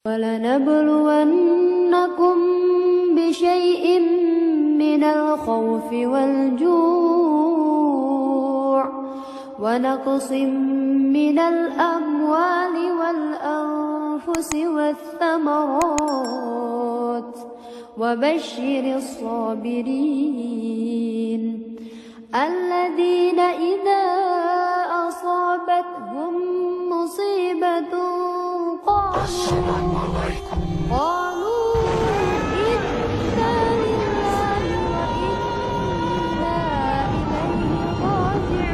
وَلَنَبْلُوَنَّكُمْ بِشَيْءٍ مِّنَ الْخَوْفِ وَالْجُوعِ وَنَقْصٍ مِّنَ الْأَمْوَالِ وَالْأَنفُسِ وَالثَّمَرَاتِ وَبَشِّرِ الصَّابِرِينَ الَّذِينَ إِذَا أَصَابَتْهُم مُّصِيبَةٌ قالوا إنا لله وإنا إليه راجعون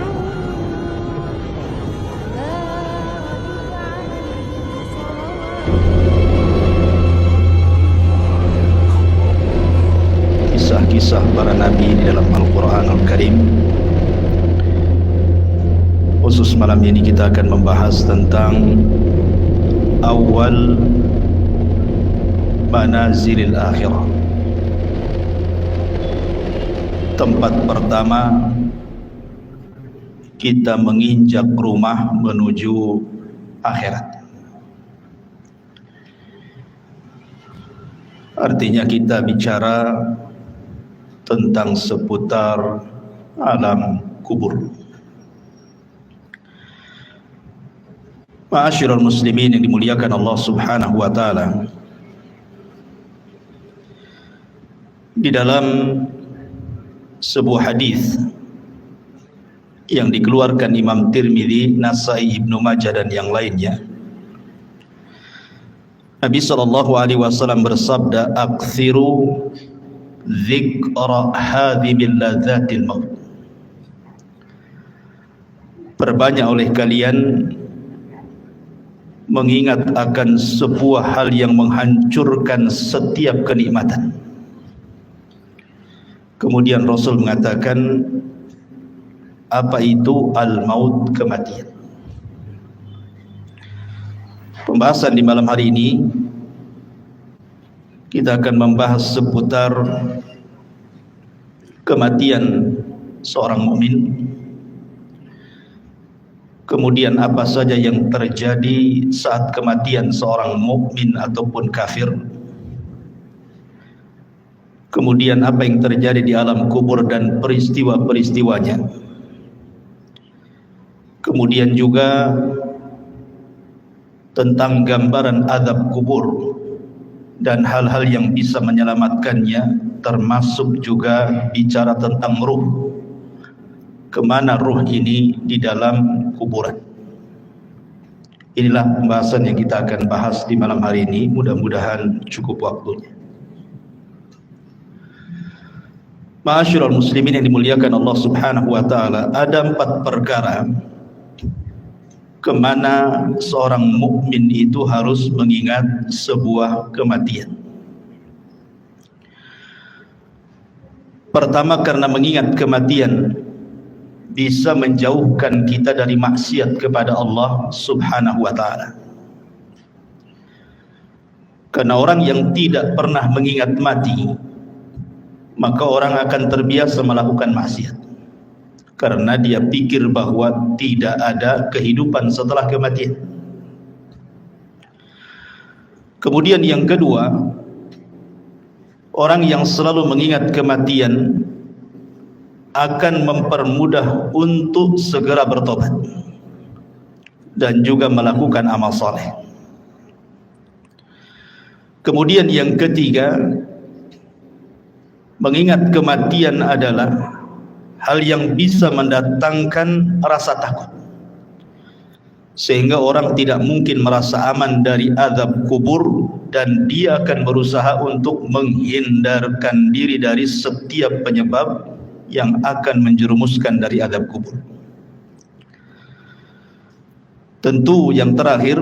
أولئك عليهم صلوات. Kisah-kisah para nabi di dalam Al-Quran Al-Karim. Khusus malam ini kita akan membahas tentang awal manazilil akhirah, tempat pertama kita menginjak rumah menuju akhirat. Artinya kita bicara tentang seputar alam kubur. Ma'asyiral muslimin yang dimuliakan Allah Subhanahu wa taala. Di dalam sebuah hadis yang dikeluarkan Imam Tirmidzi, Nasai, Ibnu Majah dan yang lainnya, Nabi sallallahu alaihi wasallam bersabda, "Aktsiru dzikra hadhibil ladzatil maut." Perbanyak oleh kalian mengingat akan sebuah hal yang menghancurkan setiap kenikmatan. Kemudian Rasul mengatakan, apa itu al-maut, kematian. Pembahasan di malam hari ini kita akan membahas seputar kematian seorang mukmin. Kemudian apa saja yang terjadi saat kematian seorang mukmin ataupun kafir. Kemudian apa yang terjadi di alam kubur dan peristiwa-peristiwanya. Kemudian juga tentang gambaran azab kubur dan hal-hal yang bisa menyelamatkannya, termasuk juga bicara tentang ruh. Kemana ruh ini di dalam kuburan. Inilah pembahasan yang kita akan bahas di malam hari ini. Mudah-mudahan cukup waktunya. Ma'asyiral muslimin yang dimuliakan Allah Subhanahu wa taala, ada 4 perkara kemana seorang mukmin itu harus mengingat sebuah kematian. Pertama, karena mengingat kematian bisa menjauhkan kita dari maksiat kepada Allah Subhanahu wa taala. Karena orang yang tidak pernah mengingat mati, maka orang akan terbiasa melakukan maksiat. Karena dia pikir bahwa tidak ada kehidupan setelah kematian. Kemudian yang kedua, orang yang selalu mengingat kematian akan mempermudah untuk segera bertobat dan juga melakukan amal saleh. Kemudian yang ketiga, mengingat kematian adalah hal yang bisa mendatangkan rasa takut, sehingga orang tidak mungkin merasa aman dari azab kubur, dan dia akan berusaha untuk menghindarkan diri dari setiap penyebab yang akan menjerumuskan dari azab kubur. Tentu yang terakhir,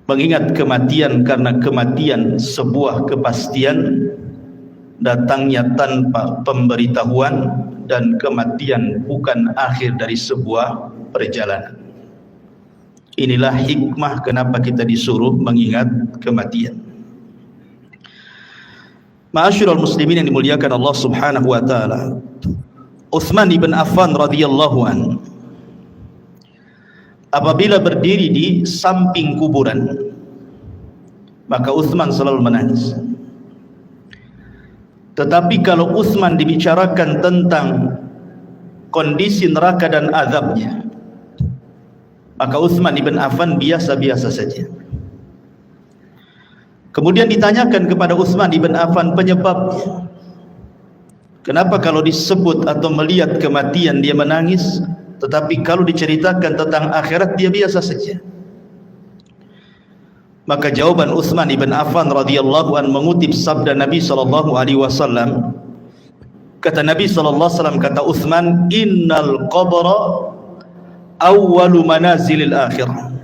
mengingat kematian karena kematian sebuah kepastian, datangnya tanpa pemberitahuan, dan kematian bukan akhir dari sebuah perjalanan. Inilah hikmah kenapa kita disuruh mengingat kematian. Ma'asyiral muslimin yang dimuliakan Allah Subhanahu wa taala, Utsman bin Affan radhiyallahu an apabila berdiri di samping kuburan, maka Utsman selalu menangis. Tetapi kalau Utsman dibicarakan tentang kondisi neraka dan azabnya, maka Utsman ibn Affan biasa-biasa saja. Kemudian ditanyakan kepada Utsman ibn Affan penyebabnya. Kenapa kalau disebut atau melihat kematian dia menangis, tetapi kalau diceritakan tentang akhirat dia biasa saja? Maka jawaban Utsman ibn Affan radhiyallahu an mengutip sabda Nabi sallallahu alaihi wasallam. Kata Nabi sallallahu alaihi wasallam, kata Utsman, innal qabra awwalu manazilil akhirah.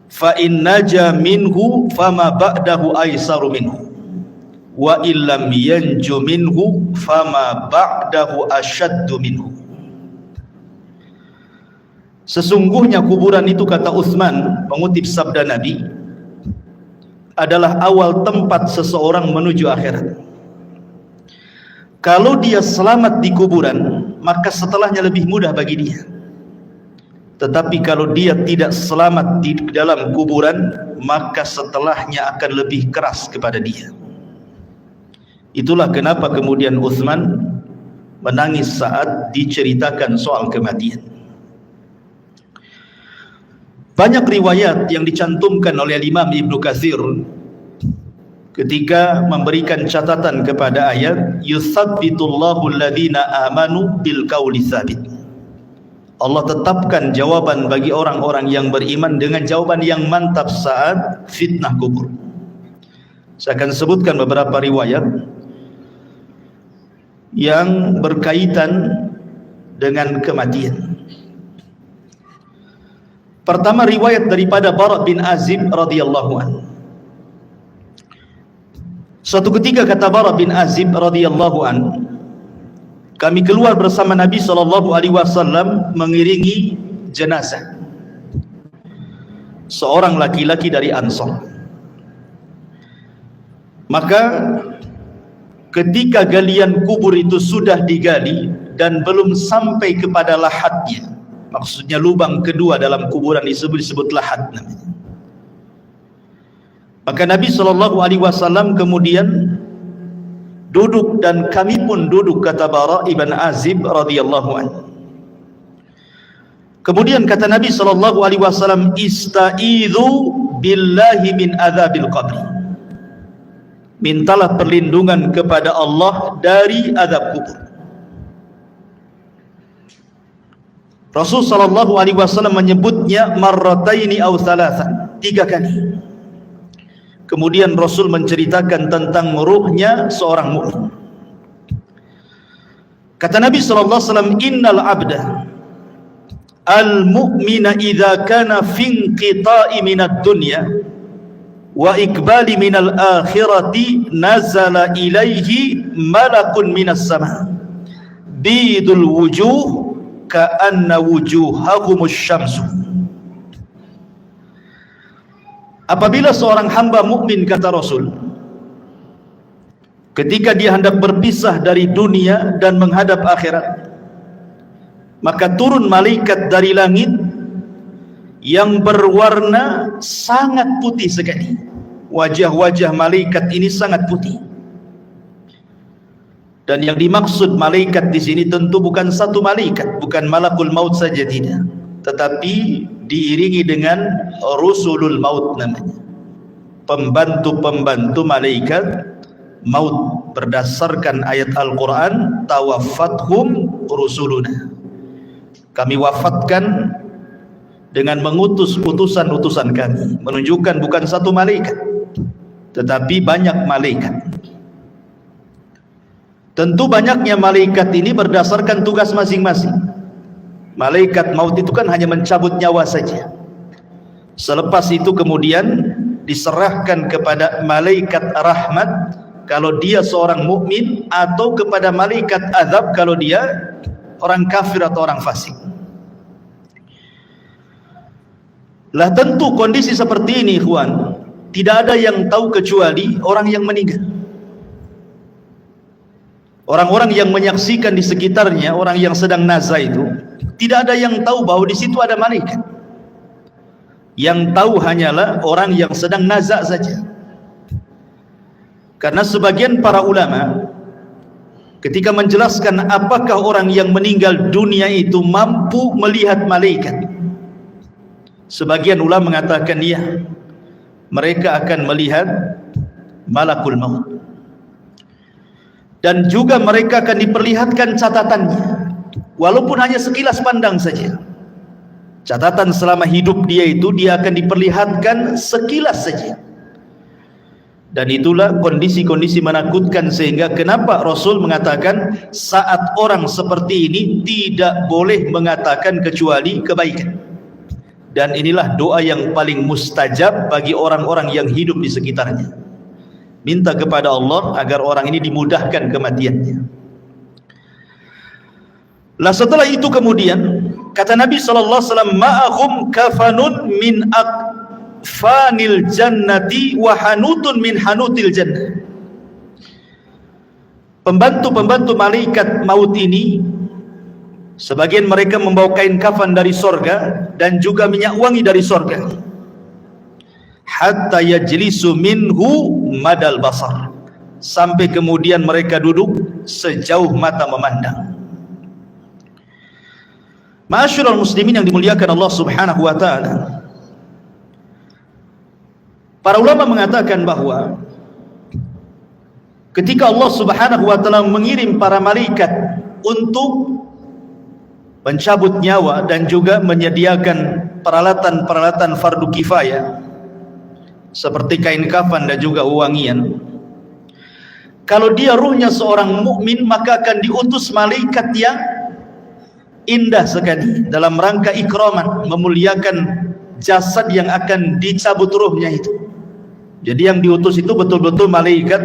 Fa in naja minhu fama ba'dahu aisaru minhu wa illam yanju minhu fama ba'dahu ashaddu minhu. Sesungguhnya kuburan itu, kata Utsman mengutip sabda Nabi, adalah awal tempat seseorang menuju akhirat. Kalau dia selamat di kuburan, maka setelahnya lebih mudah bagi dia. Tetapi kalau dia tidak selamat di dalam kuburan, maka setelahnya akan lebih keras kepada dia. Itulah kenapa kemudian Utsman menangis saat diceritakan soal kematian. Banyak riwayat yang dicantumkan oleh Imam Ibnu Katsir ketika memberikan catatan kepada ayat yutsabbitullahu alladhina amanu bil qauli tsabit. Allah tetapkan jawaban bagi orang-orang yang beriman dengan jawaban yang mantap saat fitnah kubur. Saya akan sebutkan beberapa riwayat yang berkaitan dengan kematian. Pertama, riwayat daripada Bara bin Azib radhiyallahu anhu. Suatu ketika kata Bara bin Azib radhiyallahu anhu, kami keluar bersama Nabi sallallahu alaihi wasallam mengiringi jenazah seorang laki-laki dari Ansar. Maka ketika galian kubur itu sudah digali dan belum sampai kepada lahatnya, maksudnya lubang kedua dalam kuburan disebut lahat namanya, maka Nabi sallallahu alaihi wasallam kemudian duduk dan kami pun duduk, kata Bara ibn Azib radhiyallahu anhu. Kemudian kata Nabi sallallahu alaihi wasallam, ista'idzu billahi min adzabil qabri. Mintalah perlindungan kepada Allah dari azab kubur. Rasul sallallahu alaihi wasallam menyebutnya marrataini aw thalathan, 3 kali. Kemudian Rasul menceritakan tentang ruhnya seorang mukmin. Kata Nabi sallallahu alaihi wasallam, innal abda al-mu'mina idza kana fi inqita'i minad dunya wa iqbali minal akhirati nazala ilaihi malakun minas sama bidul wujuh ka'anna wujuhahumus syamsu. Apabila seorang hamba mukmin, kata Rasul, ketika dia hendak berpisah dari dunia dan menghadap akhirat, maka turun malaikat dari langit yang berwarna sangat putih sekali. Wajah-wajah malaikat ini sangat putih. Dan yang dimaksud malaikat di sini tentu bukan satu malaikat, bukan malakul maut saja, tidak, tetapi diiringi dengan rusulul maut namanya, pembantu-pembantu malaikat maut, berdasarkan ayat Al-Quran, tawaffathum rusuluna, kami wafatkan dengan mengutus utusan-utusan kami, menunjukkan bukan satu malaikat tetapi banyak malaikat. Tentu banyaknya malaikat ini berdasarkan tugas masing-masing. Malaikat maut itu kan hanya mencabut nyawa saja. Selepas itu kemudian diserahkan kepada malaikat rahmat kalau dia seorang mukmin, atau kepada malaikat azab kalau dia orang kafir atau orang fasik. Lah tentu kondisi seperti ini, ikhwan, tidak ada yang tahu kecuali orang yang meninggal. Orang-orang yang menyaksikan di sekitarnya, orang yang sedang nazar itu, tidak ada yang tahu bahwa di situ ada malaikat. Yang tahu hanyalah orang yang sedang nazak saja. Karena sebagian para ulama ketika menjelaskan apakah orang yang meninggal dunia itu mampu melihat malaikat, sebagian ulama mengatakan ya, mereka akan melihat malakul maut. Dan juga mereka akan diperlihatkan catatannya, walaupun hanya sekilas pandang saja. Catatan selama hidup dia itu dia akan diperlihatkan sekilas saja. Dan itulah kondisi-kondisi menakutkan, sehingga kenapa Rasul mengatakan saat orang seperti ini tidak boleh mengatakan kecuali kebaikan. Dan inilah doa yang paling mustajab bagi orang-orang yang hidup di sekitarnya. Minta kepada Allah agar orang ini dimudahkan kematiannya. Lah setelah itu kemudian kata Nabi SAW, ma'ahum kafanun min akfanil jannati wa hanutun min hanutil jannah. Pembantu-pembantu malaikat maut ini, sebagian mereka membawa kain kafan dari sorga dan juga minyak wangi dari sorga. Hatta yajlisu minhu madal basar, sampai kemudian mereka duduk sejauh mata memandang. Ma'asyiral muslimin yang dimuliakan Allah Subhanahu wa taala, para ulama mengatakan bahwa ketika Allah Subhanahu wa taala mengirim para malaikat untuk mencabut nyawa dan juga menyediakan peralatan-peralatan fardu kifayah seperti kain kafan dan juga wewangian, kalau dia ruhnya seorang mukmin maka akan diutus malaikat yang indah sekali dalam rangka ikraman, memuliakan jasad yang akan dicabut ruhnya itu. Jadi yang diutus itu betul-betul malaikat,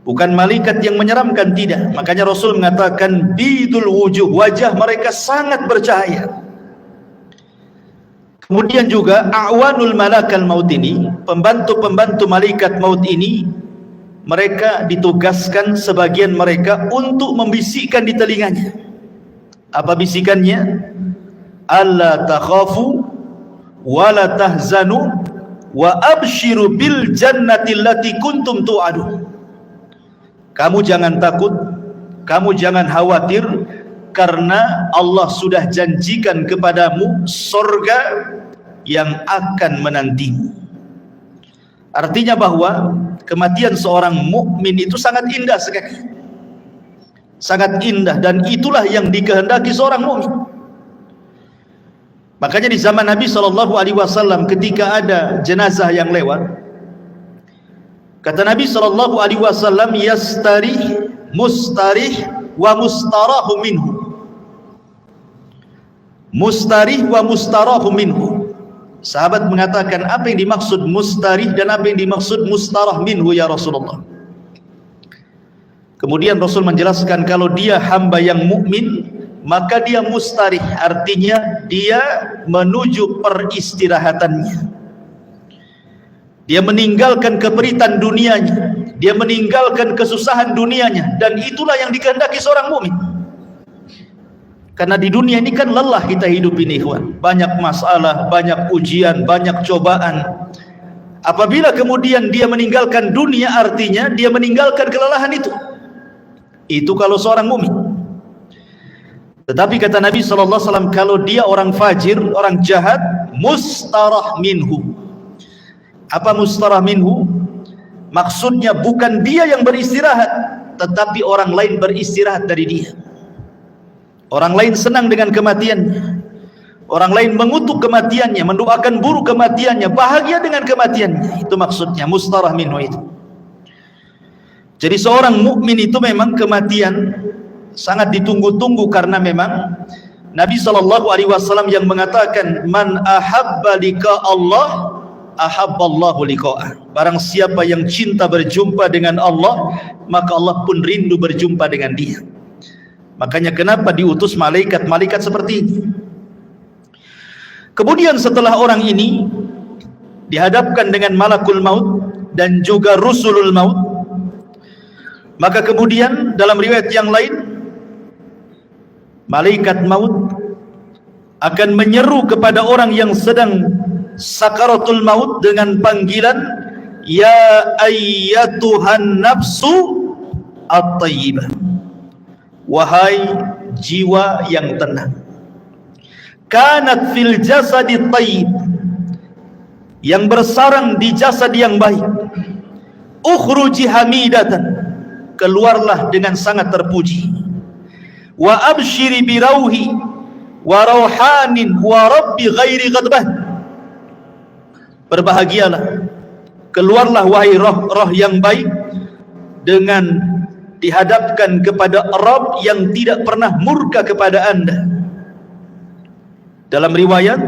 bukan malaikat yang menyeramkan, tidak. Makanya Rasul mengatakan bidul wujuh, wajah mereka sangat bercahaya. Kemudian juga a'wanul malakal maut ini, pembantu-pembantu malaikat maut ini, mereka ditugaskan sebagian mereka untuk membisikkan di telinganya. Apa bisikannya? Alla takhafu wa la tahzanu wa abshiru bil jannati allati kuntum tu'adun. Kamu jangan takut, kamu jangan khawatir, karena Allah sudah janjikan kepadamu surga yang akan menantimu. Artinya bahwa kematian seorang mukmin itu sangat indah sekali, sangat indah, dan itulah yang dikehendaki seorang mukmin. Makanya di zaman Nabi SAW ketika ada jenazah yang lewat, kata Nabi SAW, yastarih mustarih wa mustarahu minhu. Mustarih wa mustarahu minhu. Sahabat mengatakan, apa yang dimaksud mustarih dan apa yang dimaksud mustarah minhu ya Rasulullah? Kemudian Rasul menjelaskan, kalau dia hamba yang mukmin maka dia mustarih, artinya dia menuju peristirahatannya. Dia meninggalkan keperitan dunianya, dia meninggalkan kesusahan dunianya, dan itulah yang dikehendaki seorang mukmin. Karena di dunia ini kan lelah kita hidup ini, ikhwan. Banyak masalah, banyak ujian, banyak cobaan. Apabila kemudian dia meninggalkan dunia, artinya dia meninggalkan kelelahan itu. Itu kalau seorang mukmin. Tetapi kata Nabi SAW, kalau dia orang fajir, orang jahat, mustarah minhu. Apa mustarah minhu? Maksudnya bukan dia yang beristirahat, tetapi orang lain beristirahat dari dia. Orang lain senang dengan kematiannya, orang lain mengutuk kematiannya, mendoakan buruk kematiannya, bahagia dengan kematiannya. Itu maksudnya mustarah minhu itu. Jadi seorang mukmin itu memang kematian sangat ditunggu-tunggu, karena memang Nabi SAW yang mengatakan, man ahabba liqa Allah ahabballahu liqa'ah. Barang siapa yang cinta berjumpa dengan Allah, maka Allah pun rindu berjumpa dengan dia. Makanya kenapa diutus malaikat-malaikat seperti ini. Kemudian setelah orang ini dihadapkan dengan malakul maut dan juga rusulul maut, maka kemudian dalam riwayat yang lain, malaikat maut akan menyeru kepada orang yang sedang sakaratul maut dengan panggilan, ya ayyatuhan nafsu at-tayyibah, wahai jiwa yang tenang, kanat fil jasadi tayyib, yang bersarang di jasad yang baik, ukhruji hamidatan, keluarlah dengan sangat terpuji, wa abshiri birauhi wa rauhanin wa rabbi ghairi ghadban, berbahagialah, keluarlah wahai roh-roh yang baik dengan dihadapkan kepada Rabb yang tidak pernah murka kepada anda. Dalam riwayat,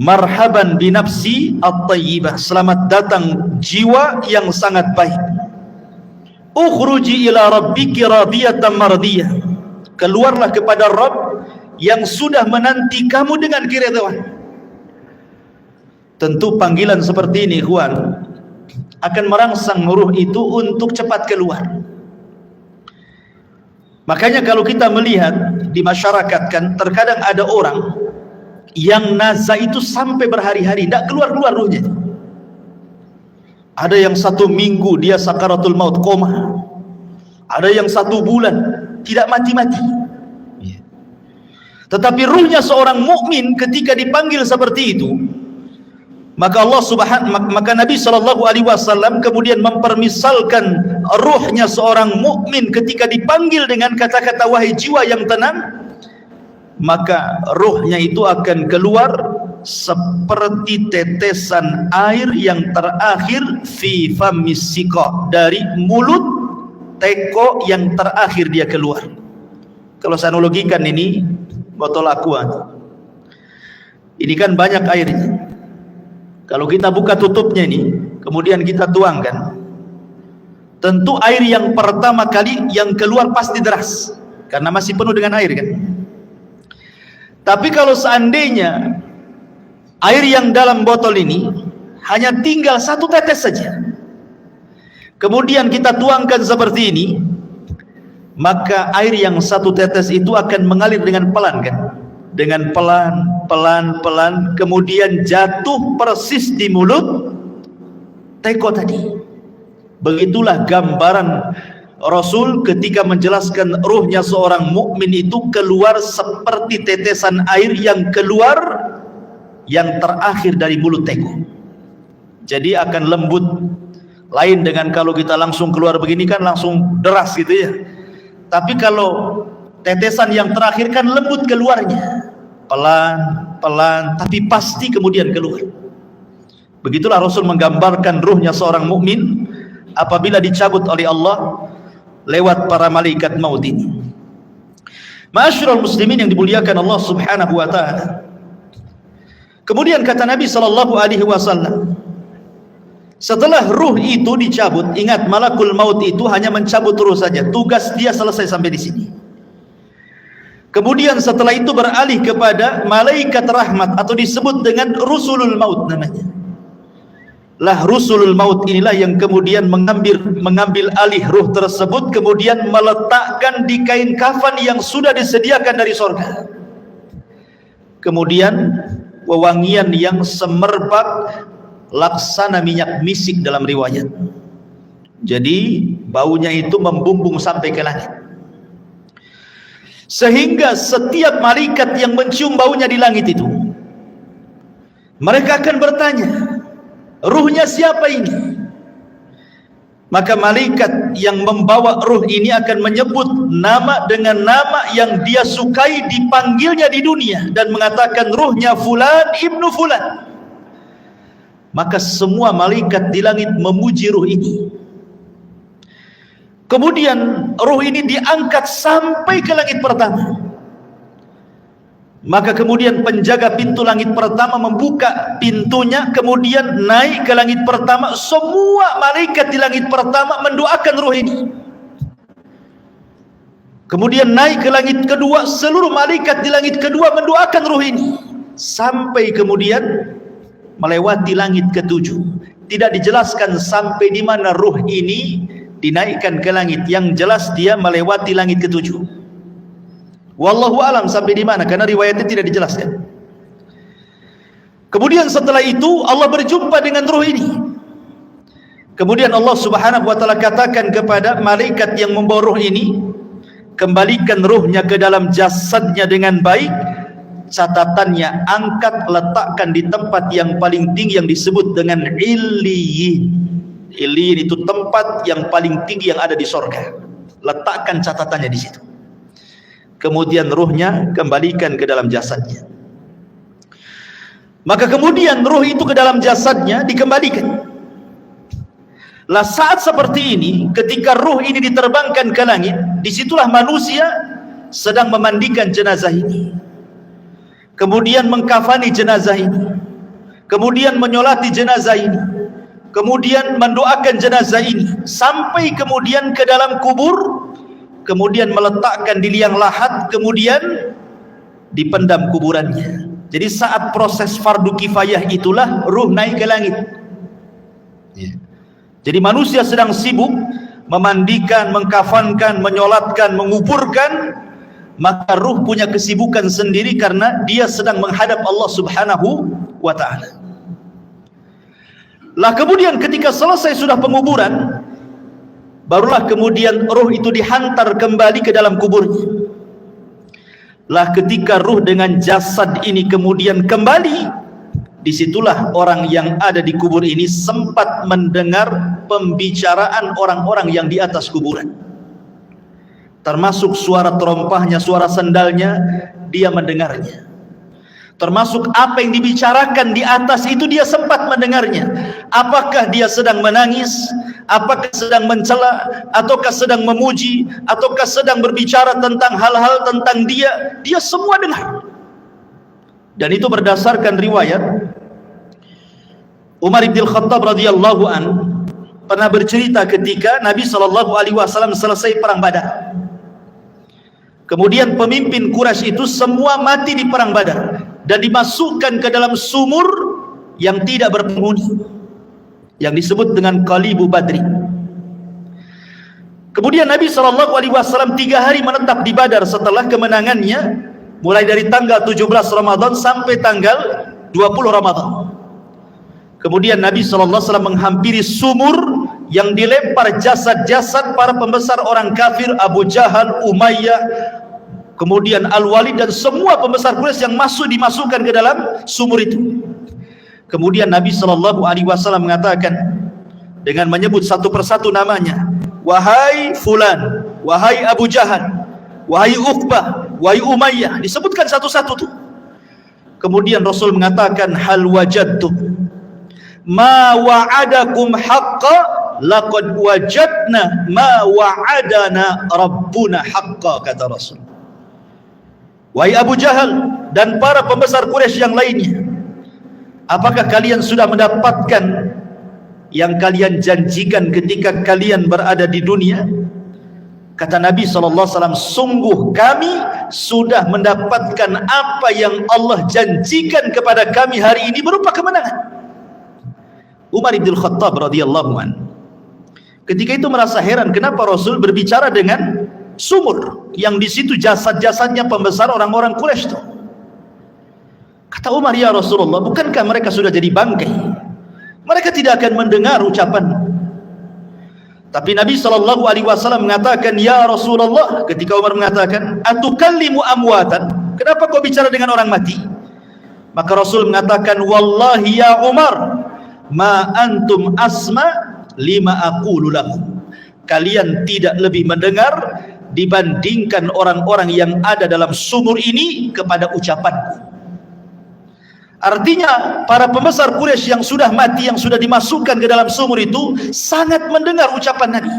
marhaban binafsi at-tayyibah, selamat datang jiwa yang sangat baik, ukhruji ila rabbiki radiyatan mardiyah, keluarlah kepada Rabb yang sudah menanti kamu dengan keridhaan. Tentu panggilan seperti ini, ikhwan, akan merangsang ruh itu untuk cepat keluar. Makanya kalau kita melihat di masyarakat kan, terkadang ada orang yang nazar itu sampai berhari-hari tidak keluar-keluar ruhnya. Ada yang 1 minggu dia sakaratul maut, koma. Ada yang 1 bulan tidak mati-mati. Tetapi ruhnya seorang mukmin ketika dipanggil seperti itu, maka Nabi SAW kemudian mempermisalkan ruhnya seorang mukmin ketika dipanggil dengan kata-kata wahai jiwa yang tenang, maka ruhnya itu akan keluar seperti tetesan air yang terakhir fi famis siqa, dari mulut teko yang terakhir dia keluar. Kalau saya analogikan ini botol aqua, ini kan banyak airnya. Kalau kita buka tutupnya ini, kemudian kita tuangkan, tentu air yang pertama kali yang keluar pasti deras, karena masih penuh dengan air kan. Tapi kalau seandainya air yang dalam botol ini hanya tinggal 1 tetes saja, kemudian kita tuangkan seperti ini, maka air yang 1 tetes itu akan mengalir dengan pelan kan, dengan pelan, kemudian jatuh persis di mulut teko tadi. Begitulah gambaran Rasul ketika menjelaskan ruhnya seorang mukmin itu keluar seperti tetesan air yang keluar yang terakhir dari mulut teko. Jadi akan lembut, lain dengan kalau kita langsung keluar begini kan langsung deras gitu ya. Tapi kalau tetesan yang terakhir kan lembut keluarnya, pelan, tapi pasti kemudian keluar. Begitulah Rasul menggambarkan ruhnya seorang mukmin apabila dicabut oleh Allah lewat para malaikat maut ini. Ma'asyiral muslimin yang dimuliakan Allah Subhanahu wa taala. Kemudian kata Nabi sallallahu alaihi wasallam, setelah ruh itu dicabut, ingat malakul maut itu hanya mencabut ruh saja, tugas dia selesai sampai di sini. Kemudian setelah itu beralih kepada malaikat rahmat atau disebut dengan rusulul maut namanya. Lah rusulul maut inilah yang kemudian mengambil alih ruh tersebut, kemudian meletakkan di kain kafan yang sudah disediakan dari surga. Kemudian wewangian yang semerbak laksana minyak misik dalam riwayat. Jadi baunya itu membumbung sampai ke langit, sehingga setiap malaikat yang mencium baunya di langit itu, mereka akan bertanya, ruhnya siapa ini? Maka malaikat yang membawa ruh ini akan menyebut nama dengan nama yang dia sukai dipanggilnya di dunia dan mengatakan ruhnya fulan ibnu fulan. Maka semua malaikat di langit memuji ruh ini. Kemudian ruh ini diangkat sampai ke langit pertama. Maka kemudian penjaga pintu langit pertama membuka pintunya, kemudian naik ke langit pertama. Semua malaikat di langit pertama mendoakan ruh ini. Kemudian naik ke langit kedua, seluruh malaikat di langit kedua mendoakan ruh ini, sampai kemudian melewati langit ketujuh. Tidak dijelaskan sampai di mana ruh ini dinaikkan ke langit, yang jelas dia melewati langit ketujuh. Wallahu alam sampai di mana, karena riwayatnya tidak dijelaskan. Kemudian setelah itu Allah berjumpa dengan ruh ini. Kemudian Allah Subhanahu wa taala katakan kepada malaikat yang membawa ruh ini, kembalikan ruhnya ke dalam jasadnya dengan baik, catatannya angkat, letakkan di tempat yang paling tinggi yang disebut dengan Illiyin. Illiyin itu tempat yang paling tinggi yang ada di sorga. Letakkan catatannya di situ. Kemudian ruhnya kembalikan ke dalam jasadnya. Maka kemudian ruh itu ke dalam jasadnya dikembalikan. Lah saat seperti ini, ketika ruh ini diterbangkan ke langit, disitulah manusia sedang memandikan jenazah ini, kemudian mengkafani jenazah ini, kemudian menyolati jenazah ini, kemudian mendoakan jenazah ini, sampai kemudian ke dalam kubur, kemudian meletakkan di liang lahat, kemudian dipendam kuburannya. Jadi saat proses fardu kifayah itulah ruh naik ke langit. Jadi manusia sedang sibuk memandikan, mengkafankan, menyolatkan, menguburkan, maka ruh punya kesibukan sendiri karena dia sedang menghadap Allah Subhanahu wa ta'ala. Lah kemudian ketika selesai sudah penguburan, barulah kemudian ruh itu dihantar kembali ke dalam kuburnya. Lah ketika ruh dengan jasad ini kemudian kembali, disitulah orang yang ada di kubur ini sempat mendengar pembicaraan orang-orang yang di atas kuburan, termasuk suara terompahnya, suara sendalnya, dia mendengarnya. Termasuk apa yang dibicarakan di atas itu dia sempat mendengarnya. Apakah dia sedang menangis, apakah sedang mencela, ataukah sedang memuji, ataukah sedang berbicara tentang hal-hal tentang dia, dia semua dengar. Dan itu berdasarkan riwayat Umar bin Khattab radhiyallahu an pernah bercerita ketika Nabi SAW selesai perang Badar. Kemudian pemimpin Quraisy itu semua mati di perang Badar dan dimasukkan ke dalam sumur yang tidak berpenghuni, yang disebut dengan Qalibu Badri. Kemudian Nabi SAW 3 hari menetap di Badar setelah kemenangannya, mulai dari tanggal 17 Ramadan sampai tanggal 20 Ramadan. Kemudian Nabi SAW menghampiri sumur yang dilempar jasad-jasad para pembesar orang kafir, Abu Jahal, Umayyah, kemudian Al-Walid dan semua pembesar Quraisy yang dimasukkan ke dalam sumur itu. Kemudian Nabi SAW mengatakan dengan menyebut satu persatu namanya, wahai fulan, wahai Abu Jahal, wahai Uqbah, wahai Umayyah, disebutkan satu-satu tuh. Kemudian Rasul mengatakan, hal wajadtum ma wa'adakum haqqa laqad wajadna ma wa'adana rabbuna haqqa, kata Rasul. Wahai Abu Jahal dan para pembesar Quraisy yang lainnya, apakah kalian sudah mendapatkan yang kalian janjikan ketika kalian berada di dunia? Kata Nabi SAW, sungguh kami sudah mendapatkan apa yang Allah janjikan kepada kami hari ini berupa kemenangan. Umar bin Khattab radhiyallahu an ketika itu merasa heran kenapa Rasul berbicara dengan sumur yang di situ jasad-jasadnya pembesar orang-orang Quraisy itu. Kata Umar, ya Rasulullah, bukankah mereka sudah jadi bangkai? Mereka tidak akan mendengar ucapan. Tapi Nabi SAW mengatakan, ya Rasulullah, ketika Umar mengatakan, atukallimu amwatan, kenapa kau bicara dengan orang mati? Maka Rasul mengatakan, wallahi ya Umar, ma antum asma lima aqulu lakum, kalian tidak lebih mendengar dibandingkan orang-orang yang ada dalam sumur ini kepada ucapanku. Artinya para pembesar Quraisy yang sudah mati, yang sudah dimasukkan ke dalam sumur itu sangat mendengar ucapan Nabi.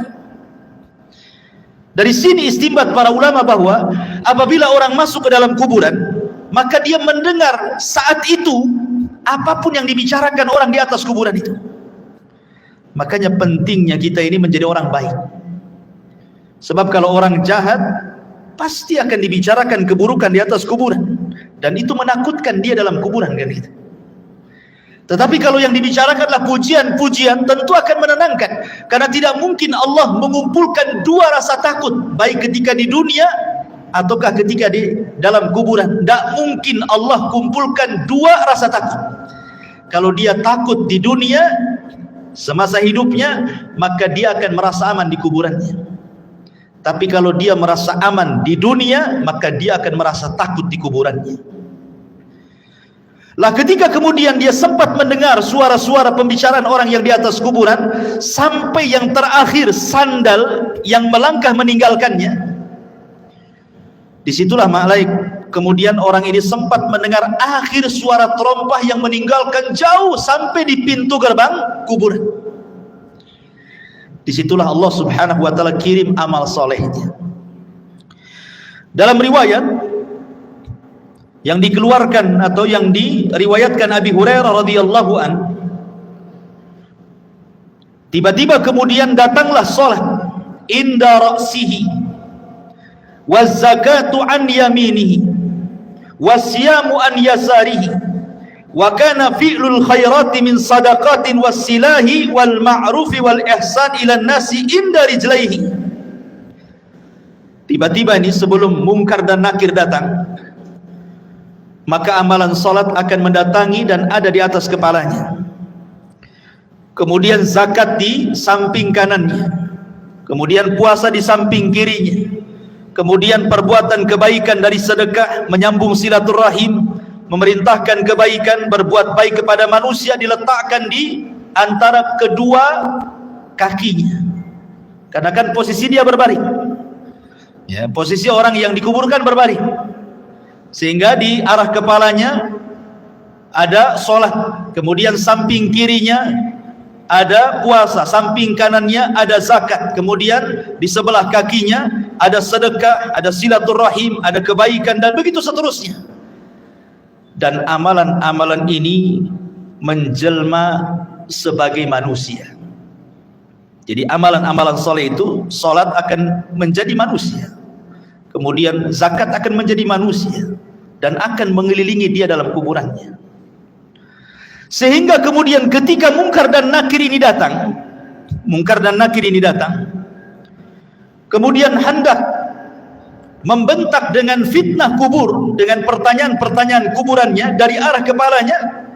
Dari sini istinbat para ulama bahwa apabila orang masuk ke dalam kuburan, maka dia mendengar saat itu apapun yang dibicarakan orang di atas kuburan itu. Makanya pentingnya kita ini menjadi orang baik. Sebab kalau orang jahat pasti akan dibicarakan keburukan di atas kuburan, dan itu menakutkan dia dalam kuburan kan gitu. Tetapi kalau yang dibicarakanlah pujian-pujian, tentu akan menenangkan, karena tidak mungkin Allah mengumpulkan dua rasa takut baik ketika di dunia ataukah ketika di dalam kuburan. Tidak mungkin Allah kumpulkan dua rasa takut. Kalau dia takut di dunia semasa hidupnya, maka dia akan merasa aman di kuburannya. Tapi kalau dia merasa aman di dunia, maka dia akan merasa takut di kuburannya. Lah ketika kemudian dia sempat mendengar suara-suara pembicaraan orang yang di atas kuburan, sampai yang terakhir sandal yang melangkah meninggalkannya, disitulah kemudian orang ini sempat mendengar akhir suara terompah yang meninggalkan jauh sampai di pintu gerbang kuburan. Disitulah Allah subhanahu wa ta'ala kirim amal solehnya. Dalam riwayat yang dikeluarkan atau yang diriwayatkan Abi Hurairah radhiyallahu an, tiba-tiba kemudian datanglah salat inda ra'sihi waz zakatu an yaminihi wasyamu an yasarihi wa kana fi'lul khairati min sadaqatin wassilahi wal ma'rufi wal ihsan ila nasi inda rijlaihi. Tiba-tiba ini sebelum mungkar dan nakir datang, maka amalan salat akan mendatangi dan ada di atas kepalanya. Kemudian zakat di samping kanannya, kemudian puasa di samping kirinya, kemudian perbuatan kebaikan dari sedekah, menyambung silaturahim, memerintahkan kebaikan, berbuat baik kepada manusia diletakkan di antara kedua kakinya. Karena kan posisi dia berbaring. Ya, posisi orang yang dikuburkan berbaring. Sehingga di arah kepalanya ada sholat, kemudian samping kirinya ada puasa, samping kanannya ada zakat, kemudian di sebelah kakinya ada sedekah, ada silaturahim, ada kebaikan, dan begitu seterusnya. Dan amalan-amalan ini menjelma sebagai manusia. Jadi amalan-amalan soleh itu, sholat akan menjadi manusia, kemudian zakat akan menjadi manusia, dan akan mengelilingi dia dalam kuburannya. Sehingga kemudian ketika mungkar dan nakir ini datang, kemudian hendak membentak dengan fitnah kubur, dengan pertanyaan-pertanyaan kuburannya dari arah kepalanya,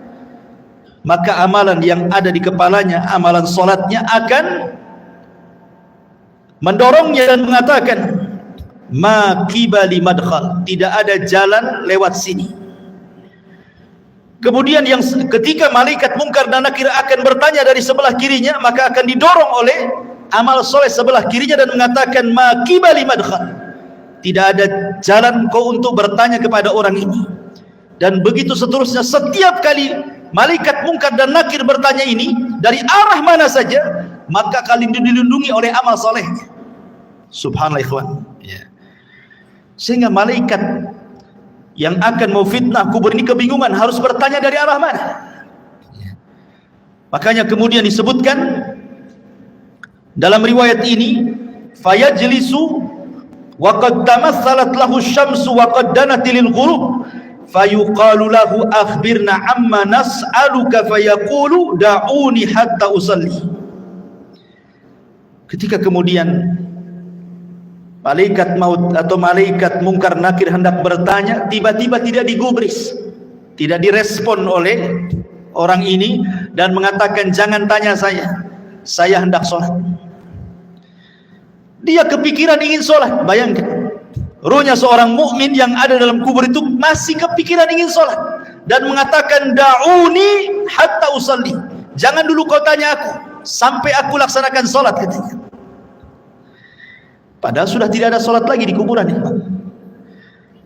maka amalan yang ada di kepalanya, amalan solatnya akan mendorongnya dan mengatakan, ma qibali madkhal, tidak ada jalan lewat sini. Kemudian yang ketika malaikat mungkar dan nakir akan bertanya dari sebelah kirinya, maka akan didorong oleh amal soleh sebelah kirinya dan mengatakan, ma qibali madkhal, tidak ada jalan kau untuk bertanya kepada orang ini. Dan begitu seterusnya. Setiap kali malaikat mungkar dan nakir bertanya ini dari arah mana saja, maka kalian dilindungi oleh amal solehnya. Subhanallah ikhwan. Sehingga malaikat yang akan mau fitnah kubur ini kebingungan harus bertanya dari arah mana. Makanya kemudian disebutkan dalam riwayat ini, fayajlisu wa qad tamatsalat lahu syamsu wa qad danat lil ghurub fayuqalu lahu akhbirna amma nas'aluka fayaqulu da'uni hatta usalli. Ketika kemudian malaikat maut atau malaikat mungkar nakir hendak bertanya, tiba-tiba tidak digubris, tidak direspon oleh orang ini dan mengatakan, jangan tanya saya hendak sholat. Dia kepikiran ingin sholat. Bayangkan, ruhnya seorang mukmin yang ada dalam kubur itu masih kepikiran ingin sholat dan mengatakan, da'uni hatta usalli, jangan dulu kau tanya aku sampai aku laksanakan sholat, katanya. Padahal sudah tidak ada sholat lagi di kuburan ya.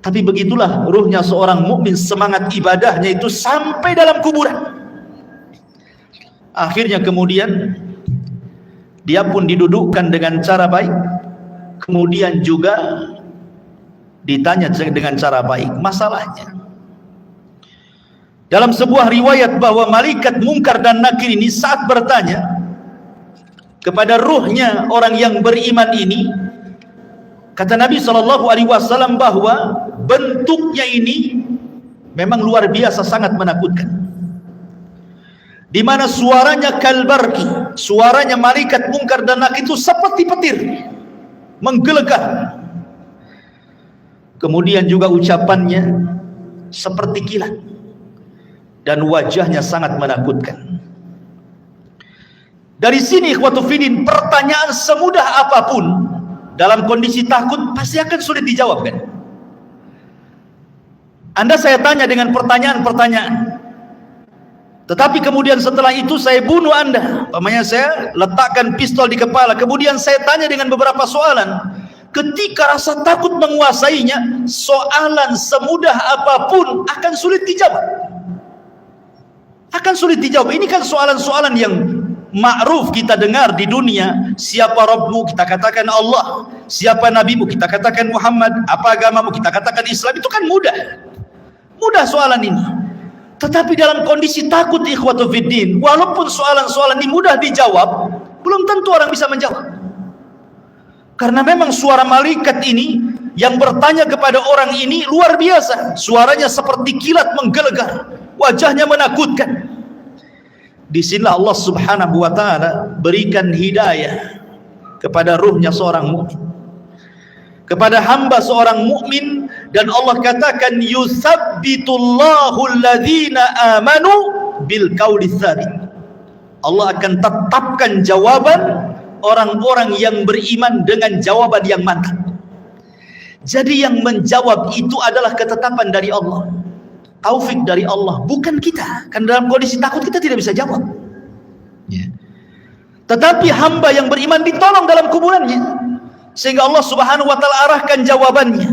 Tapi begitulah ruhnya seorang mukmin, semangat ibadahnya itu sampai dalam kuburan. Akhirnya kemudian dia pun didudukkan dengan cara baik, kemudian juga ditanya dengan cara baik masalahnya. Dalam sebuah riwayat bahwa malaikat mungkar dan nakir ini saat bertanya kepada ruhnya orang yang beriman ini, kata Nabi SAW bahwa bentuknya ini memang luar biasa, sangat menakutkan. Di mana suaranya kalbarki, suaranya malaikat mungkar dan nakir itu seperti petir, menggelegar. Kemudian juga ucapannya seperti kilat dan wajahnya sangat menakutkan. Dari sini ikhwatu fiddin, pertanyaan semudah apapun dalam kondisi takut pasti akan sulit dijawab kan? Anda saya tanya dengan pertanyaan-pertanyaan, tetapi kemudian setelah itu saya bunuh Anda, umpamanya saya letakkan pistol di kepala, kemudian saya tanya dengan beberapa soalan. Ketika rasa takut menguasainya, soalan semudah apapun akan sulit dijawab. Akan sulit dijawab. Ini kan soalan-soalan yang ma'ruf kita dengar di dunia. Siapa Rabbmu? Kita katakan Allah. Siapa Nabimu? Kita katakan Muhammad. Apa agamamu? Kita katakan Islam. Itu kan mudah. Mudah soalan ini. Tetapi dalam kondisi takut ikhwatu fiddin, walaupun soalan-soalan ini mudah dijawab, belum tentu orang bisa menjawab. Karena memang suara malaikat ini yang bertanya kepada orang ini luar biasa. Suaranya seperti kilat menggelegar, wajahnya menakutkan. Disinilah Allah subhanahu wa ta'ala berikan hidayah kepada ruhnya seorang mukmin, kepada hamba seorang mukmin, dan Allah katakan yutsabbitullahu alladhina amanu bil qauli tsabit. Allah akan tetapkan jawaban orang-orang yang beriman dengan jawaban yang mantap. Jadi yang menjawab itu adalah ketetapan dari Allah, taufik dari Allah, bukan kita. Kan dalam kondisi takut kita tidak bisa jawab ya. Tetapi hamba yang beriman ditolong dalam kuburannya, sehingga Allah subhanahu wa ta'ala arahkan jawabannya,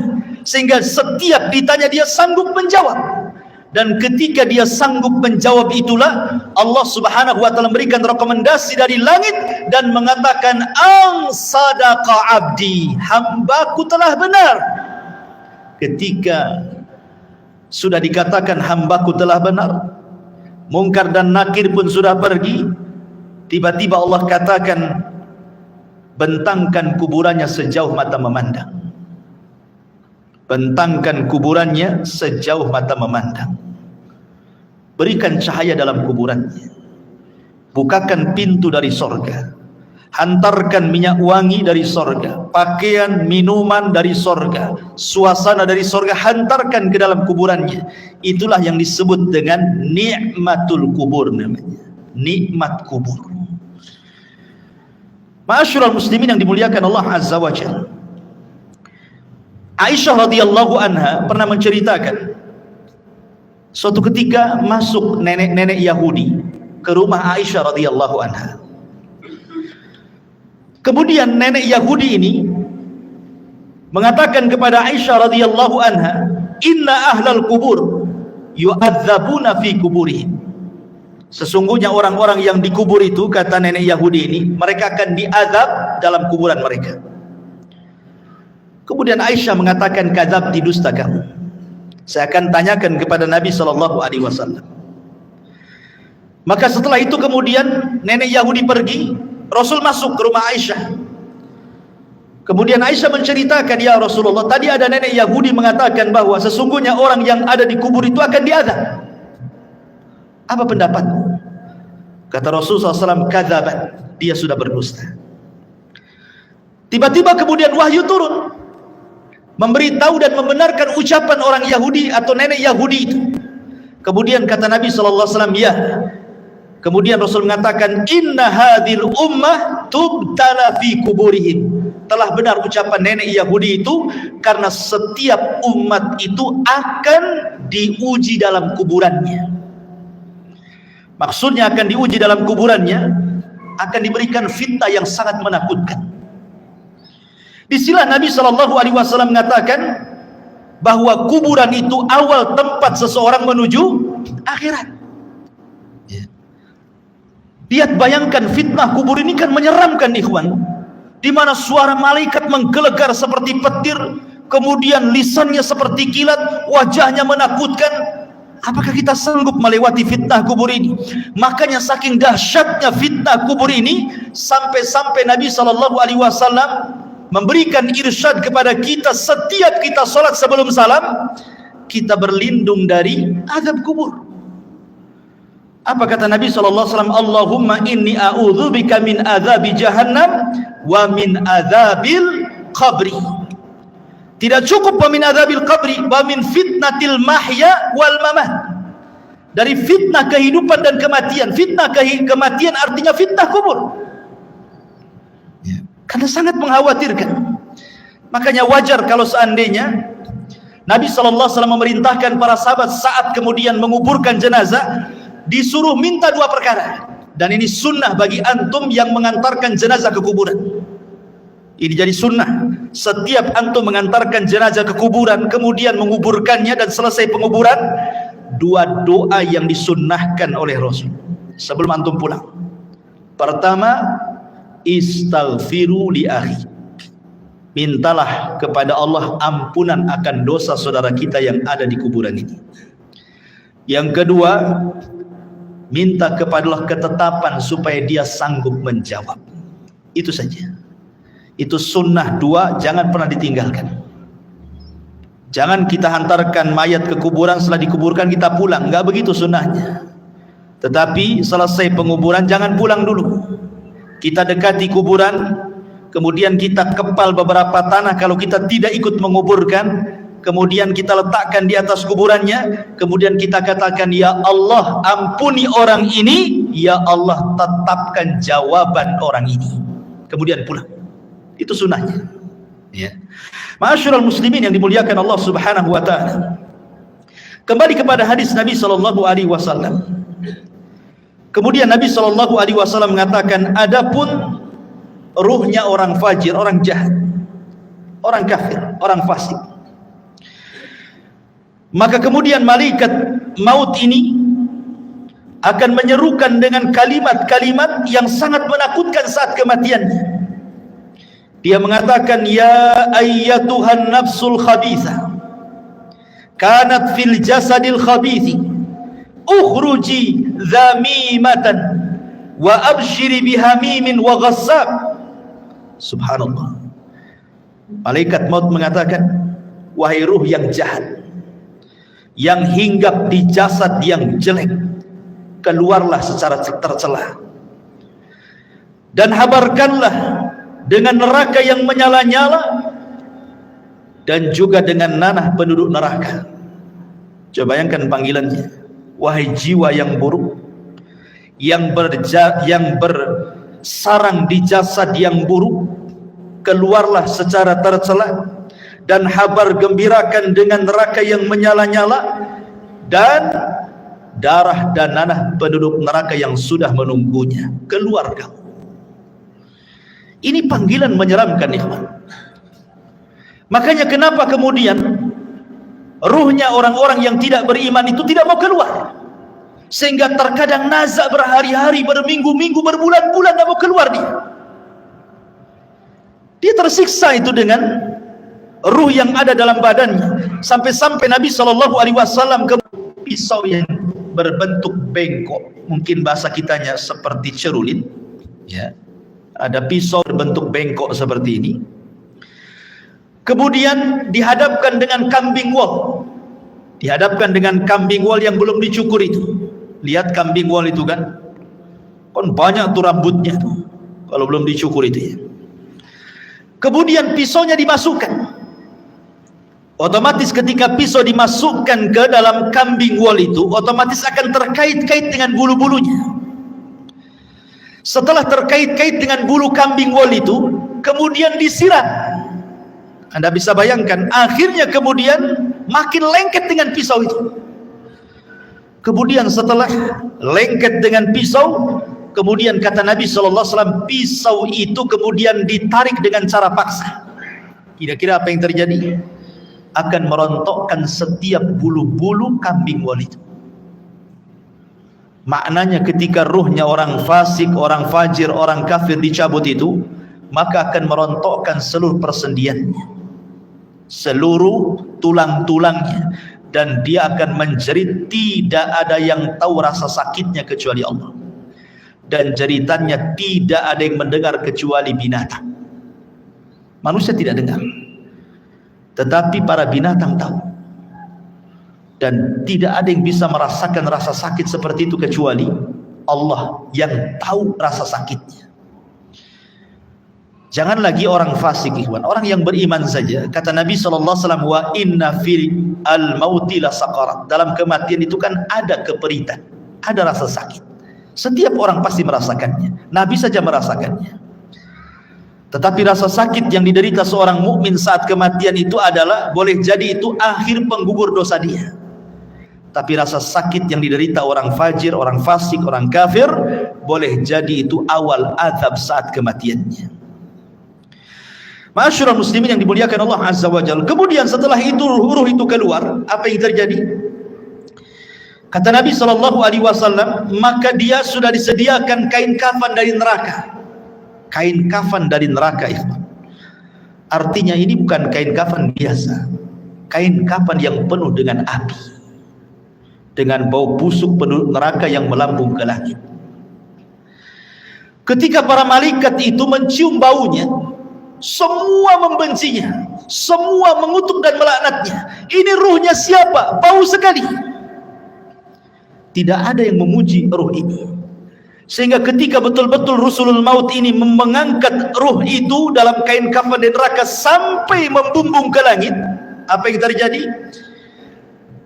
sehingga setiap ditanya dia sanggup menjawab. Dan ketika dia sanggup menjawab itulah Allah subhanahu wa ta'ala memberikan rekomendasi dari langit dan mengatakan ang sadaqa abdi, hambaku telah benar. Ketika sudah dikatakan hambaku telah benar, Mungkar dan Nakir pun sudah pergi, tiba-tiba Allah katakan bentangkan kuburannya sejauh mata memandang. Bentangkan kuburannya sejauh mata memandang. Berikan cahaya dalam kuburannya. Bukakan pintu dari sorga. Hantarkan minyak wangi dari sorga, pakaian, minuman dari sorga, suasana dari sorga, hantarkan ke dalam kuburannya. Itulah yang disebut dengan nikmatul kubur namanya. Nikmat kubur. Ma'asyiral muslimin yang dimuliakan Allah Azza wa Jalla. Aisyah radhiyallahu anha pernah menceritakan suatu ketika masuk nenek-nenek Yahudi ke rumah Aisyah radhiyallahu anha. Kemudian nenek Yahudi ini mengatakan kepada Aisyah radhiyallahu anha, "Inna ahlal kubur yu'adzabuna fi kuburihim." Sesungguhnya orang-orang yang dikubur itu, kata nenek Yahudi ini, mereka akan diazab dalam kuburan mereka. Kemudian Aisyah mengatakan, "Kadzab, dusta kamu. Saya akan tanyakan kepada Nabi SAW." Maka setelah itu kemudian nenek Yahudi pergi, Rasul masuk ke rumah Aisyah. Kemudian Aisyah menceritakan, "Ya Rasulullah, tadi ada nenek Yahudi mengatakan bahwa sesungguhnya orang yang ada di kubur itu akan diazab. Apa pendapatmu?" Kata Rasulullah SAW, "Kadzabat, dia sudah berdusta." Tiba-tiba kemudian wahyu turun, memberitahu dan membenarkan ucapan orang Yahudi atau nenek Yahudi itu. Kemudian kata Nabi SAW, "Ya." Kemudian Rasul mengatakan, "Inna hadhil ummah tubtala fi kuburihim." Telah benar ucapan nenek Yahudi itu, karena setiap umat itu akan diuji dalam kuburannya. Maksudnya akan diuji dalam kuburannya, akan diberikan fitnah yang sangat menakutkan. Disinilah Nabi SAW mengatakan bahwa kuburan itu awal tempat seseorang menuju akhirat. Lihat, bayangkan fitnah kubur ini kan menyeramkan ikhwan, di mana suara malaikat menggelegar seperti petir, kemudian lisannya seperti kilat, wajahnya menakutkan. Apakah kita sanggup melewati fitnah kubur ini? Makanya saking dahsyatnya fitnah kubur ini, sampai-sampai Nabi SAW memberikan irsyad kepada kita, setiap kita sholat sebelum salam, kita berlindung dari azab kubur. Apa kata Nabi SAW? "Allahumma inni a'udzubika min azabi jahannam wa min azabil qabri." Tidak cukup wa min adzabil qabri wa min fitnatil mahya wal mamat. Dari fitnah kehidupan dan kematian. Fitnah kematian artinya fitnah kubur. Ya. Karena sangat mengkhawatirkan. Makanya wajar kalau seandainya Nabi SAW memerintahkan para sahabat saat kemudian menguburkan jenazah, disuruh minta dua perkara. Dan ini sunnah bagi antum yang mengantarkan jenazah ke kuburan. Ini jadi sunnah. Setiap antum mengantarkan jenazah ke kuburan, kemudian menguburkannya dan selesai penguburan, dua doa yang disunnahkan oleh Rasul sebelum antum pulang. Pertama, istaghfiru li akhi. Mintalah kepada Allah ampunan akan dosa saudara kita yang ada di kuburan ini. Yang kedua, minta kepada Allah ketetapan supaya dia sanggup menjawab. Itu saja. Itu sunnah dua, jangan pernah ditinggalkan. Jangan kita hantarkan mayat ke kuburan, setelah dikuburkan kita pulang. Enggak begitu sunnahnya. Tetapi selesai penguburan jangan pulang dulu. Kita dekati kuburan, kemudian kita kepal beberapa tanah kalau kita tidak ikut menguburkan, kemudian kita letakkan di atas kuburannya, kemudian kita katakan, ya Allah ampuni orang ini, ya Allah tetapkan jawaban orang ini, kemudian pulang. Itu sunnahnya. Ya. Ma'asyiral muslimin yang dimuliakan Allah Subhanahu wa taala. Kembali kepada hadis Nabi sallallahu alaihi wasallam. Kemudian Nabi sallallahu alaihi wasallam mengatakan, adapun ruhnya orang fajir, orang jahat, orang kafir, orang fasik, maka kemudian malaikat maut ini akan menyerukan dengan kalimat-kalimat yang sangat menakutkan saat kematiannya. Dia mengatakan, ya ayyatuhan nafsul khabithah kanat fil jasadil khabithi ukhruji dhamimatan wa abshiri bihamimin wa ghassab. Subhanallah. Malaikat maut mengatakan, wahai ruh yang jahat, yang hinggap di jasad yang jelek, keluarlah secara tercela dan habarkanlah dengan neraka yang menyala-nyala dan juga dengan nanah penduduk neraka. Coba bayangkan panggilannya, wahai jiwa yang buruk, yang bersarang di jasad yang buruk, keluarlah secara tercela dan habar gembirakan dengan neraka yang menyala-nyala dan darah dan nanah penduduk neraka yang sudah menunggunya. Keluar kamu. Ini panggilan menyeramkan, ikhwan. Makanya kenapa kemudian ruhnya orang-orang yang tidak beriman itu tidak mau keluar, sehingga terkadang nazak berhari-hari, berminggu-minggu, berbulan-bulan tidak mau keluar dia tersiksa itu dengan ruh yang ada dalam badannya, sampai-sampai Nabi SAW ke pisau yang berbentuk bengkok, mungkin bahasa kitanya seperti cerulit, ya, ada pisau berbentuk bengkok seperti ini, kemudian dihadapkan dengan kambing wol, dihadapkan dengan kambing wol yang belum dicukur itu. Lihat kambing wol itu kan banyak tuh rambutnya tuh, kalau belum dicukur itu ya. Kemudian pisaunya dimasukkan, otomatis ketika pisau dimasukkan ke dalam kambing wol itu, otomatis akan terkait-kait dengan bulu-bulunya. Setelah terkait-kait dengan bulu kambing wol itu, kemudian disiram. Anda bisa bayangkan, akhirnya kemudian makin lengket dengan pisau itu. Kemudian setelah lengket dengan pisau, kemudian kata Nabi SAW, pisau itu kemudian ditarik dengan cara paksa. Kira-kira apa yang terjadi? Akan merontokkan setiap bulu-bulu kambing wol itu. Maknanya ketika ruhnya orang fasik, orang fajir, orang kafir dicabut itu, maka akan merontokkan seluruh persendiannya, seluruh tulang-tulangnya, dan dia akan menjerit. Tidak ada yang tahu rasa sakitnya kecuali Allah, dan jeritannya tidak ada yang mendengar kecuali binatang. Manusia tidak dengar, tetapi para binatang tahu. Dan tidak ada yang bisa merasakan rasa sakit seperti itu kecuali Allah yang tahu rasa sakitnya. Jangan lagi orang fasik, ikhwan, orang yang beriman saja. Kata Nabi SAW, wa inna fil al-mauti la saqarat. Dalam kematian itu kan ada keperitan, ada rasa sakit. Setiap orang pasti merasakannya. Nabi saja merasakannya. Tetapi rasa sakit yang diderita seorang mukmin saat kematian itu adalah, boleh jadi itu akhir penggugur dosa dia. Tapi rasa sakit yang diderita orang fajir, orang fasik, orang kafir, boleh jadi itu awal azab saat kematiannya. Ma'asyiral muslimin yang dimuliakan Allah Azza wa Jalla. Kemudian setelah itu ruh itu keluar, apa yang terjadi? Kata Nabi SAW, maka dia sudah disediakan kain kafan dari neraka. Kain kafan dari neraka itu. Artinya ini bukan kain kafan biasa. Kain kafan yang penuh dengan api, dengan bau busuk penuh neraka yang melambung ke langit. Ketika para malaikat itu mencium baunya, semua membencinya, semua mengutuk dan melaknatnya. Ini ruhnya siapa? Bau sekali. Tidak ada yang memuji ruh ini. Sehingga ketika betul-betul Rasulul Maut ini mengangkat ruh itu dalam kain kafan di neraka sampai membumbung ke langit, apa yang terjadi?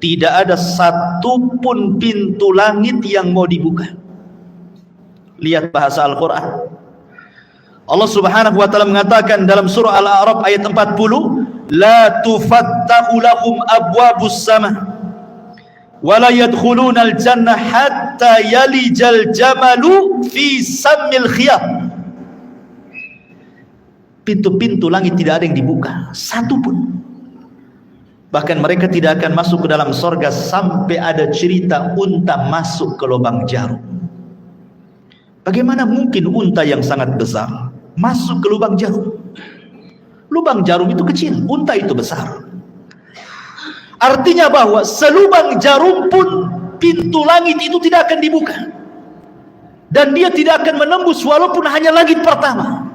Tidak ada satupun pintu langit yang mau dibuka. Lihat bahasa Al-Quran. Allah Subhanahu wa taala mengatakan dalam surah Al-A'raf ayat 40, la tufattahu lahum abwabus sama wa la yadkhuluna al-jannah hatta yalijal jamalu fi sammil khiyam. Pintu-pintu langit tidak ada yang dibuka, satu pun. Bahkan mereka tidak akan masuk ke dalam sorga sampai ada cerita unta masuk ke lubang jarum. Bagaimana mungkin unta yang sangat besar masuk ke lubang jarum? Lubang jarum itu kecil, unta itu besar. Artinya bahwa selubang jarum pun pintu langit itu tidak akan dibuka. Dan dia tidak akan menembus walaupun hanya langit pertama.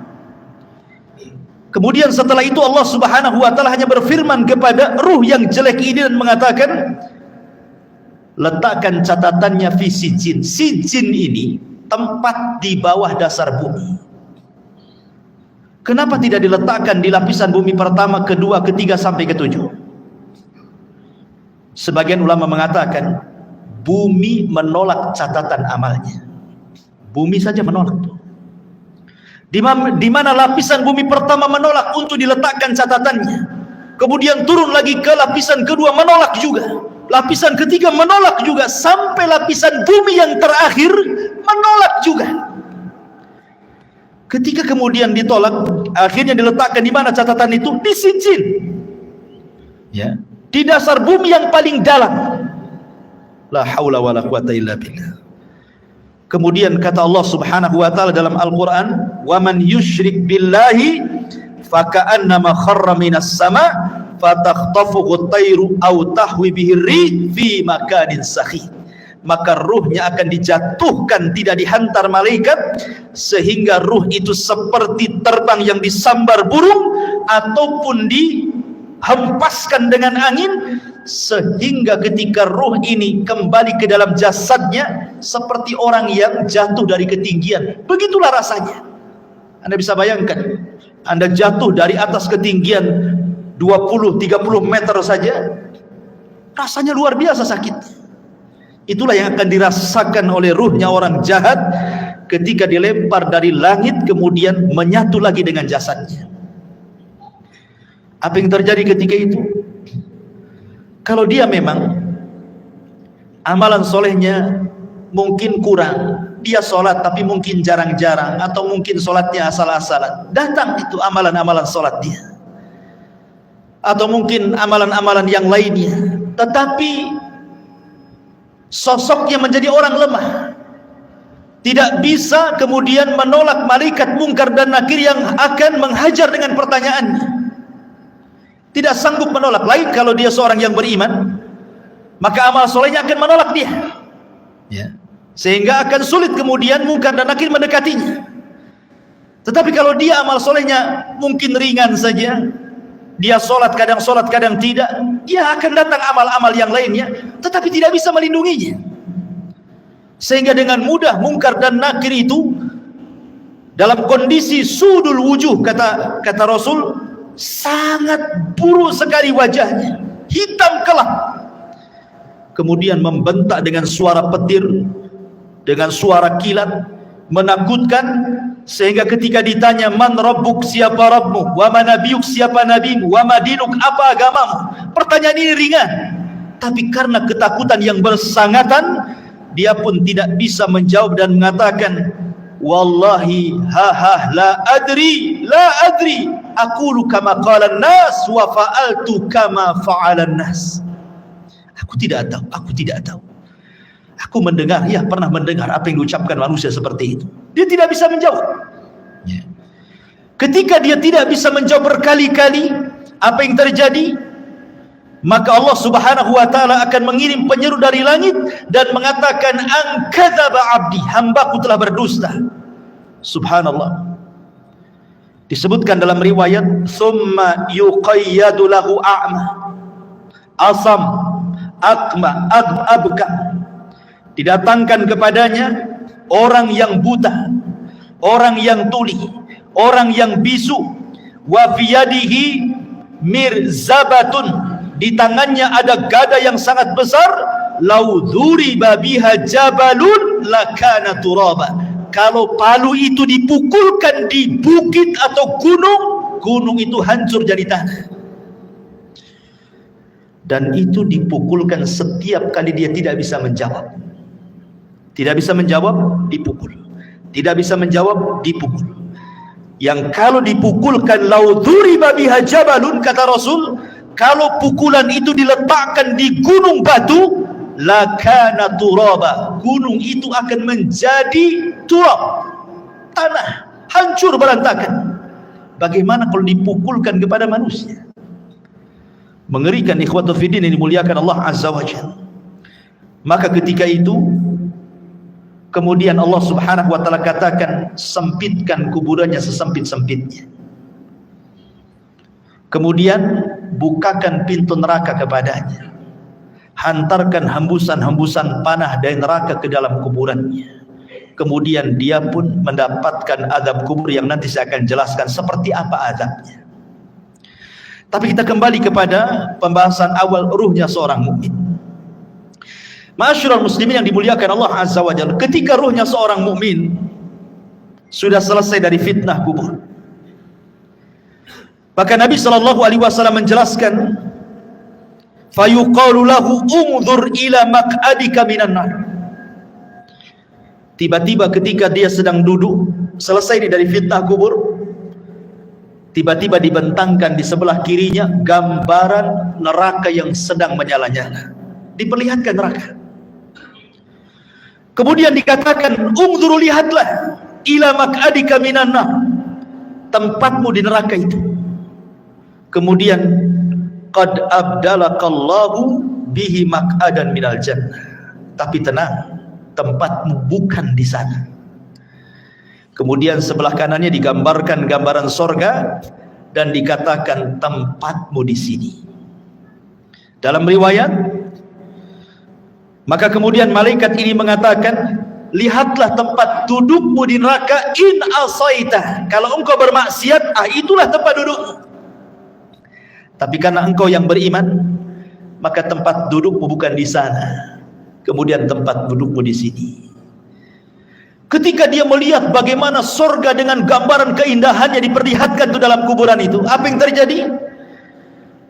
Kemudian setelah itu Allah Subhanahu wa taala hanya berfirman kepada ruh yang jelek ini dan mengatakan, letakkan catatannya fi sijin. Sijin ini tempat di bawah dasar bumi. Kenapa tidak diletakkan di lapisan bumi pertama, kedua, ketiga sampai ketujuh? Sebagian ulama mengatakan bumi menolak catatan amalnya. Bumi saja menolak. Di mana lapisan bumi pertama menolak untuk diletakkan catatannya, kemudian turun lagi ke lapisan kedua menolak juga, lapisan ketiga menolak juga, sampai lapisan bumi yang terakhir menolak juga. Ketika kemudian ditolak, akhirnya diletakkan di mana catatan itu? Di sijin, ya, di dasar bumi yang paling dalam. La haula wala quwata illa billah. Kemudian kata Allah Subhanahu wa taala dalam Al-Qur'an, "Wa man yusyrik billahi faka'annama kharra minas sama fatakhtafuhu at-tayru aw tahwi bihi ar-rih fi makanin sakhih." Maka ruhnya akan dijatuhkan, tidak dihantar malaikat, sehingga ruh itu seperti terbang yang disambar burung ataupun dihempaskan dengan angin, sehingga ketika ruh ini kembali ke dalam jasadnya seperti orang yang jatuh dari ketinggian. Begitulah rasanya. Anda bisa bayangkan, Anda jatuh dari atas ketinggian 20-30 meter saja, rasanya luar biasa sakit. Itulah yang akan dirasakan oleh ruhnya orang jahat ketika dilempar dari langit kemudian menyatu lagi dengan jasadnya. Apa yang terjadi ketika itu? Kalau dia memang amalan solehnya mungkin kurang, dia sholat tapi mungkin jarang-jarang, atau mungkin sholatnya asal-asalan, datang itu amalan-amalan sholat dia, atau mungkin amalan-amalan yang lainnya, tetapi sosoknya menjadi orang lemah, tidak bisa kemudian menolak malaikat mungkar dan nakir yang akan menghajar dengan pertanyaannya. Tidak sanggup menolak. Lain kalau dia seorang yang beriman, maka amal solehnya akan menolak dia, ya, sehingga akan sulit kemudian mungkar dan nakir mendekatinya. Tetapi kalau dia amal solehnya mungkin ringan saja, dia sholat kadang tidak, dia akan datang amal-amal yang lainnya, tetapi tidak bisa melindunginya. Sehingga dengan mudah mungkar dan nakir itu dalam kondisi sudul wujuh, kata Rasul, sangat buruk sekali wajahnya, hitam kelam. Kemudian membentak dengan suara petir, dengan suara kilat, menakutkan, sehingga ketika ditanya, man rabbuk, siapa Rabbmu, wa ma nabiyuk, siapa nabimu, wa ma dinuk, apa agamamu, pertanyaan ini ringan, tapi karena ketakutan yang bersangatan, dia pun tidak bisa menjawab dan mengatakan, wallahi la adri aqulu kama qala an-nas wa fa'altu kama fa'ala an-nas. Aku tidak tahu. Aku mendengar, ya pernah mendengar apa yang diucapkan manusia seperti itu. Dia tidak bisa menjawab. Ketika dia tidak bisa menjawab berkali-kali, apa yang terjadi? Maka Allah Subhanahu wa ta'ala akan mengirim penyeru dari langit dan mengatakan, an kadzaba abdi, hambaku telah berdusta. Subhanallah. Disebutkan dalam riwayat, summa yuqayyadu lahu a'ma, asam, akma, abka. Didatangkan kepadanya orang yang buta, orang yang tuli, orang yang bisu, wa fiyadihi mirzabatun, di tangannya ada gada yang sangat besar, lau dzuriba biha jabalun lakana turaba. Kalau palu itu dipukulkan di bukit atau gunung itu hancur jadi tanah. Dan itu dipukulkan setiap kali dia tidak bisa menjawab. Tidak bisa menjawab, dipukul. Tidak bisa menjawab, dipukul. Yang kalau dipukulkan, lau dzuriba biha jabalun, kata Rasul, kalau pukulan itu diletakkan di gunung batu, lakana turaba, gunung itu akan menjadi turab, tanah, hancur berantakan. Bagaimana kalau dipukulkan kepada manusia? Mengerikan, ikhwatu fiddin yang dimuliakan Allah Azza wa Jalla. Maka ketika itu kemudian Allah Subhanahu wa ta'ala katakan, sempitkan kuburannya sesempit-sempitnya. Kemudian bukakan pintu neraka kepadanya, hantarkan hembusan-hembusan panah dari neraka ke dalam kuburannya. Kemudian dia pun mendapatkan azab kubur yang nanti saya akan jelaskan seperti apa azabnya. Tapi kita kembali kepada pembahasan awal, ruhnya seorang mukmin. Ma'asyiral muslimin yang dimuliakan Allah Azza wa Jalla, ketika ruhnya seorang mukmin sudah selesai dari fitnah kubur, maka Nabi SAW menjelaskan, fayuqalu lahu umdhur ila maq'adika minan nar. Tiba-tiba ketika dia sedang duduk selesai dari fitnah kubur, tiba-tiba dibentangkan di sebelah kirinya gambaran neraka yang sedang menyala-nyala, diperlihatkan neraka. Kemudian dikatakan, umdhur, lihatlah, ila maq'adika minan nar, tempatmu di neraka itu. Kemudian qad abdalakallahu bihi maq'adan minal jannah, tapi tenang, tempatmu bukan di sana. Kemudian sebelah kanannya digambarkan gambaran sorga dan dikatakan tempatmu di sini. Dalam riwayat, maka kemudian malaikat ini mengatakan, lihatlah tempat dudukmu di neraka, in asaita, kalau engkau bermaksiat, itulah tempat dudukmu. Tapi karena engkau yang beriman, maka tempat dudukmu bukan di sana. Kemudian tempat dudukmu di sini. Ketika dia melihat bagaimana sorga dengan gambaran keindahannya diperlihatkan itu dalam kuburan itu, apa yang terjadi?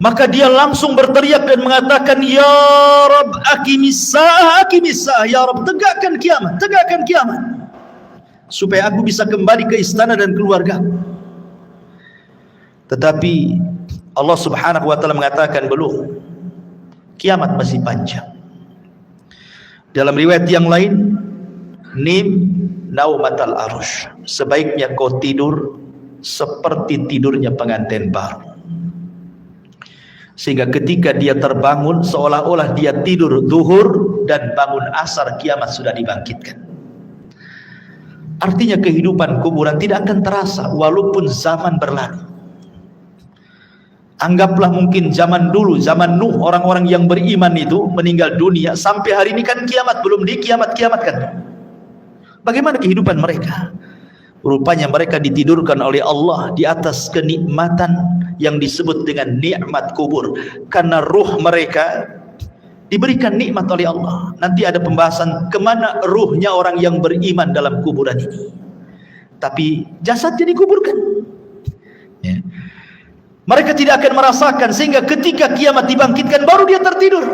Maka dia langsung berteriak dan mengatakan, ya Rabb, akimisah, ya Rabb, tegakkan kiamat, supaya aku bisa kembali ke istana dan keluarga. Tetapi Allah Subhanahu wa ta'ala mengatakan, belum, kiamat masih panjang. Dalam riwayat yang lain, nim naumatal arush, sebaiknya kau tidur seperti tidurnya pengantin baru, sehingga ketika dia terbangun seolah-olah dia tidur zuhur dan bangun asar, kiamat sudah dibangkitkan. Artinya kehidupan kuburan tidak akan terasa walaupun zaman berlalu. Anggaplah mungkin zaman dulu, zaman Nuh, orang-orang yang beriman itu meninggal dunia, sampai hari ini kan kiamat belum dikiamat-kiamatkan. Bagaimana kehidupan mereka? Rupanya mereka ditidurkan oleh Allah di atas kenikmatan yang disebut dengan nikmat kubur, karena ruh mereka diberikan nikmat oleh Allah. Nanti ada pembahasan kemana ruhnya orang yang beriman dalam kuburan ini. Tapi jasadnya dikuburkan. Ya. Mereka tidak akan merasakan, sehingga ketika kiamat dibangkitkan baru dia tertidur.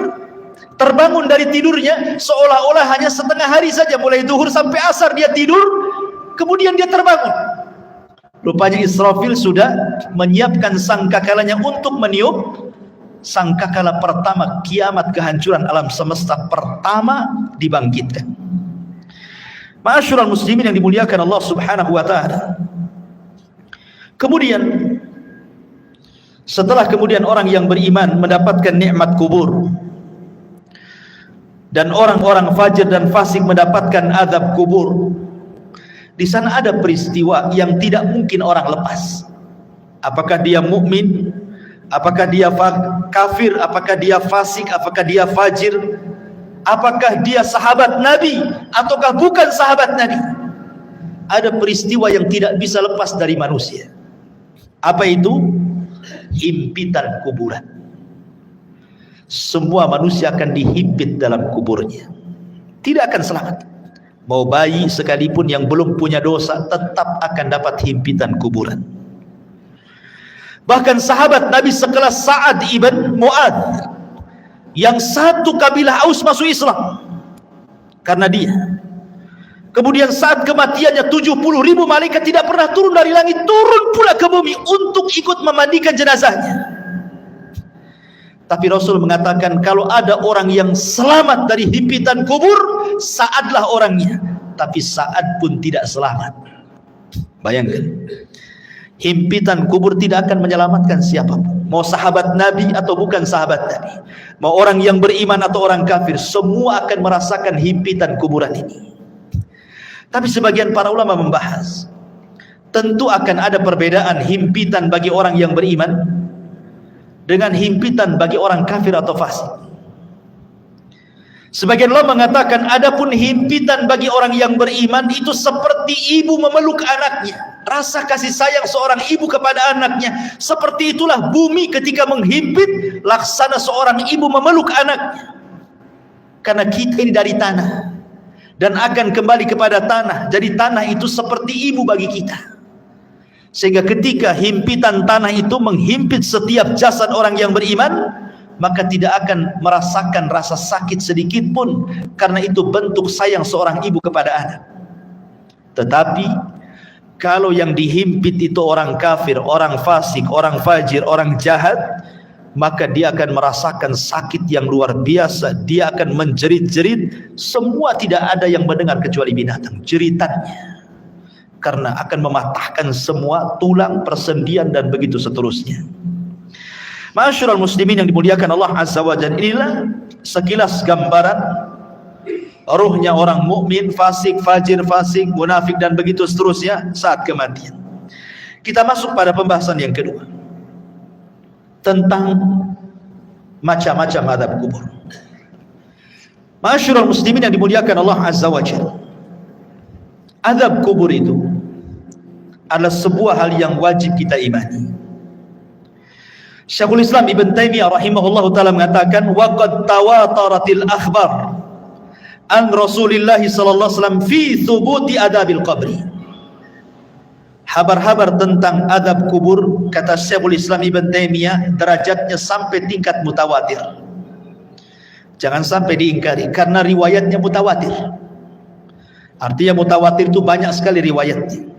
Terbangun dari tidurnya seolah-olah hanya setengah hari saja, mulai zuhur sampai asar dia tidur, kemudian dia terbangun. Rupanya Israfil sudah menyiapkan sangkakalanya untuk meniup sangkakala pertama kiamat, kehancuran alam semesta pertama dibangkitkan. Ma'asyiral muslimin yang dimuliakan Allah Subhanahu wa taala. Kemudian setelah orang yang beriman mendapatkan nikmat kubur, dan orang-orang fajir dan fasik mendapatkan azab kubur, di sana ada peristiwa yang tidak mungkin orang lepas. Apakah dia mukmin, apakah dia kafir, apakah dia fasik, apakah dia fajir, apakah dia sahabat Nabi ataukah bukan sahabat Nabi, ada peristiwa yang tidak bisa lepas dari manusia. Apa itu? Himpitan kuburan. Semua manusia akan dihimpit dalam kuburnya, tidak akan selamat. Mau bayi sekalipun yang belum punya dosa tetap akan dapat himpitan kuburan. Bahkan sahabat Nabi sekelas Sa'ad ibn Mu'adz, yang satu kabilah Aus masuk Islam karena dia. Kemudian saat kematiannya 70.000 malaikat tidak pernah turun dari langit, turun pula ke bumi untuk ikut memandikan jenazahnya. Tapi Rasul mengatakan, kalau ada orang yang selamat dari himpitan kubur, Sa'adlah orangnya. Tapi Sa'ad pun tidak selamat. Bayangkan, himpitan kubur tidak akan menyelamatkan siapapun, mau sahabat Nabi atau bukan sahabat Nabi, mau orang yang beriman atau orang kafir, semua akan merasakan himpitan kuburan ini. Tapi sebagian para ulama membahas, tentu akan ada perbedaan himpitan bagi orang yang beriman dengan himpitan bagi orang kafir atau fasik. Sebagian ulama mengatakan, adapun himpitan bagi orang yang beriman itu seperti ibu memeluk anaknya. Rasa kasih sayang seorang ibu kepada anaknya, seperti itulah bumi ketika menghimpit, laksana seorang ibu memeluk anaknya. Karena kita ini dari tanah dan akan kembali kepada tanah. Jadi tanah itu seperti ibu bagi kita. Sehingga ketika himpitan tanah itu menghimpit setiap jasad orang yang beriman, maka tidak akan merasakan rasa sakit sedikit pun, karena itu bentuk sayang seorang ibu kepada anak. Tetapi kalau yang dihimpit itu orang kafir, orang fasik, orang fajir, orang jahat, maka dia akan merasakan sakit yang luar biasa. Dia akan menjerit-jerit, semua tidak ada yang mendengar kecuali binatang jeritannya, karena akan mematahkan semua tulang, persendian dan begitu seterusnya. Ma'asyiral muslimin yang dimuliakan Allah Azza wa Jalla, inilah sekilas gambaran ruhnya orang mukmin, fasik, fajir, fasik, munafik dan begitu seterusnya saat kematian. Kita masuk pada pembahasan yang kedua tentang macam-macam azab kubur. Ma'asyiral muslimin yang dimuliakan Allah Azza wa Jalla, azab kubur itu adalah sebuah hal yang wajib kita imani. Syekhul Islam Ibn Taimiyah rahimahullah ta'ala mengatakan, waqad tawataratil akhbar an Rasulillah sallallahu alaihi wasallam fi thubuti adabil qabri. Habar-habar tentang adab kubur, kata Syekhul Islam Ibn Taimiyah, derajatnya sampai tingkat mutawatir. Jangan sampai diingkari, karena riwayatnya mutawatir. Artinya mutawatir itu banyak sekali riwayatnya.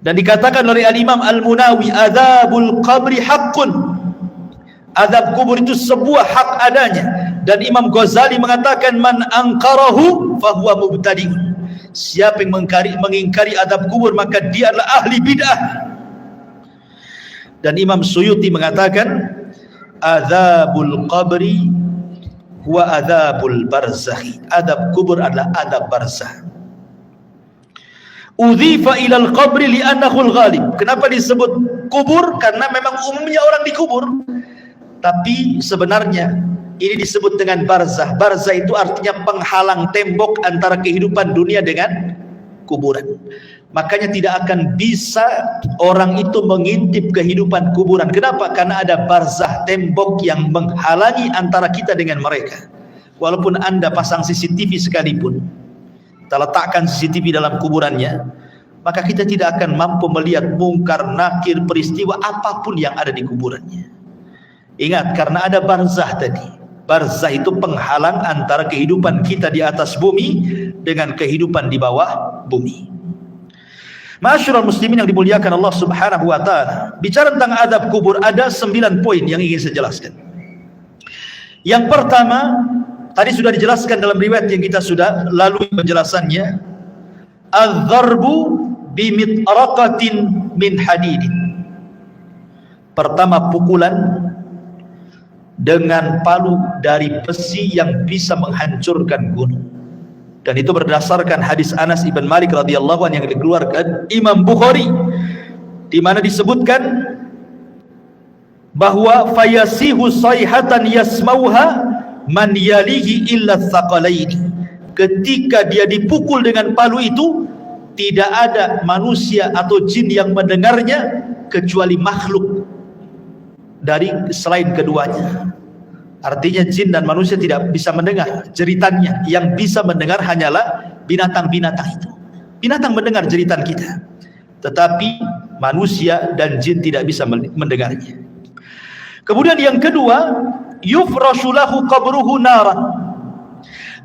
Dan dikatakan oleh Al-Imam Al-Munawi, adzabul qabri haqqun. Azab kubur itu sebuah hak adanya. Dan Imam Ghazali mengatakan, man angkarahu fahuwa mubtadi'un. Siapa yang mengingkari azab kubur, maka dia adalah ahli bid'ah. Dan Imam Suyuti mengatakan, adzabul qabri huwa adzabul barzakhi. Azab kubur adalah azab barzakh. Udhifa ilal qabri li'annahu al-ghalib. Kenapa disebut kubur? Karena memang umumnya orang dikubur. Tapi sebenarnya ini disebut dengan barzah. Barzah itu artinya penghalang tembok antara kehidupan dunia dengan kuburan. Makanya tidak akan bisa orang itu mengintip kehidupan kuburan. Kenapa? Karena ada barzah, tembok yang menghalangi antara kita dengan mereka. Walaupun Anda pasang CCTV sekalipun, kita letakkan CCTV dalam kuburannya, maka kita tidak akan mampu melihat mungkar, nakir, peristiwa apapun yang ada di kuburannya. Ingat, karena ada barzah tadi. Barzah itu penghalang antara kehidupan kita di atas bumi dengan kehidupan di bawah bumi. Ma'asyiral muslimin yang dimuliakan Allah Subhanahu wa taala. Bicara tentang azab kubur ada 9 poin yang ingin saya jelaskan. Yang pertama, tadi sudah dijelaskan dalam riwayat yang kita sudah lalui penjelasannya. Az-zarbu bimitraqatin min hadidin. Pertama, pukulan dengan palu dari besi yang bisa menghancurkan gunung. Dan itu berdasarkan hadis Anas ibn Malik radhiyallahu anhu yang dikeluarkan Imam Bukhari, di mana disebutkan bahwa fayasihu sayhatan yasmauha man yalihi illa tsaqalaini. Ketika dia dipukul dengan palu itu, tidak ada manusia atau jin yang mendengarnya kecuali makhluk dari selain keduanya. Artinya jin dan manusia tidak bisa mendengar jeritannya. Yang bisa mendengar hanyalah binatang-binatang itu. Binatang mendengar jeritan kita, tetapi manusia dan jin tidak bisa mendengarnya. Kemudian yang kedua, yufrashu lahu qabruhu naran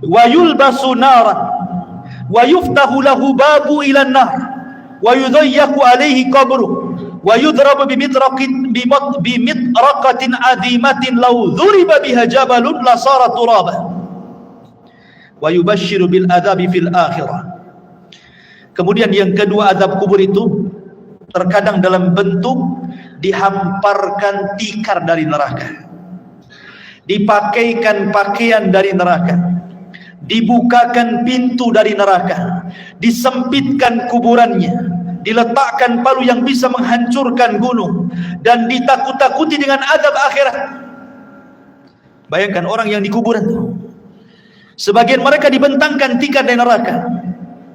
wa yulbasu naran wa yuftahu lahu babu ila nar wa yudayyaku alaihi qabruhu wa yudrabu bimitraqatin adimatin law dhuriba biha jabalun la sara turaba wa yubashshiru bil adzabi fil akhirah. Kemudian yang kedua, azab kubur itu terkadang dalam bentuk dihamparkan tikar dari neraka, dipakaikan pakaian dari neraka, dibukakan pintu dari neraka, disempitkan kuburannya, diletakkan palu yang bisa menghancurkan gunung, dan ditakut-takuti dengan azab akhirat. Bayangkan orang yang di kuburan, sebagian mereka dibentangkan tikar dari neraka,